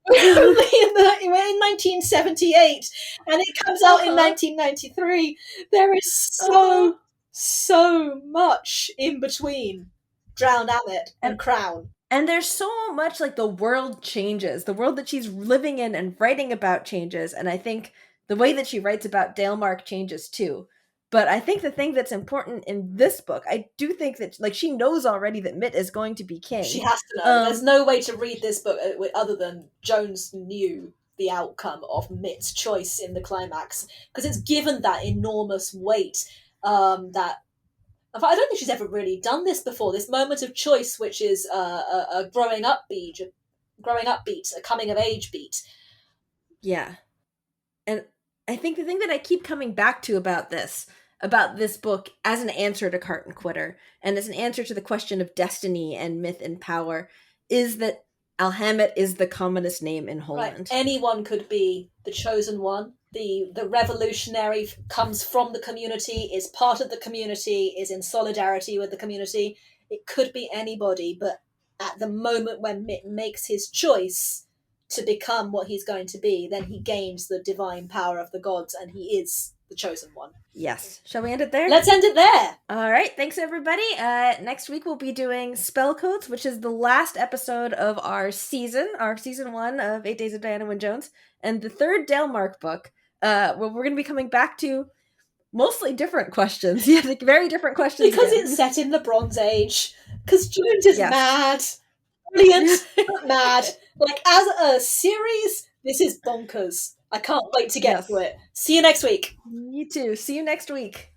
We're in 1978, and it comes out in 1993. There is so much in between Drowned Ammet and Crown. And there's so much, like, the world changes. The world that she's living in and writing about changes, and I think the way that she writes about Dalemark changes too. But I think the thing that's important in this book, I do think that, like, she knows already that Mitt is going to be king. She has to know. There's no way to read this book other than Jones knew the outcome of Mitt's choice in the climax, because it's given that enormous weight that I don't think she's ever really done this before. This moment of choice, which is a growing up beat, a coming of age beat. Yeah, and I think the thing that I keep coming back to about this book as an answer to Cart and Quitter, and as an answer to the question of destiny and myth and power, is that Alhammet is the commonest name in Holand. Right. Anyone could be the chosen one. The revolutionary comes from the community, is part of the community, is in solidarity with the community. It could be anybody, but at the moment when Mitt makes his choice to become what he's going to be, then he gains the divine power of the gods, and he is the chosen one. Yes. Shall we end it there? Let's end it there. All right. Thanks, everybody. Next week we'll be doing Spell Codes, which is the last episode of our season 1 of 8 Days of Diana Wynne Jones, and the third Dalemark book, where we're going to be coming back to mostly different questions. Yeah, like very different questions. Because it's set in the Bronze Age. Because Jones is mad. Brilliant, but mad. Like, as a series, this is bonkers. I can't wait to get to it. See you next week. You too. See you next week.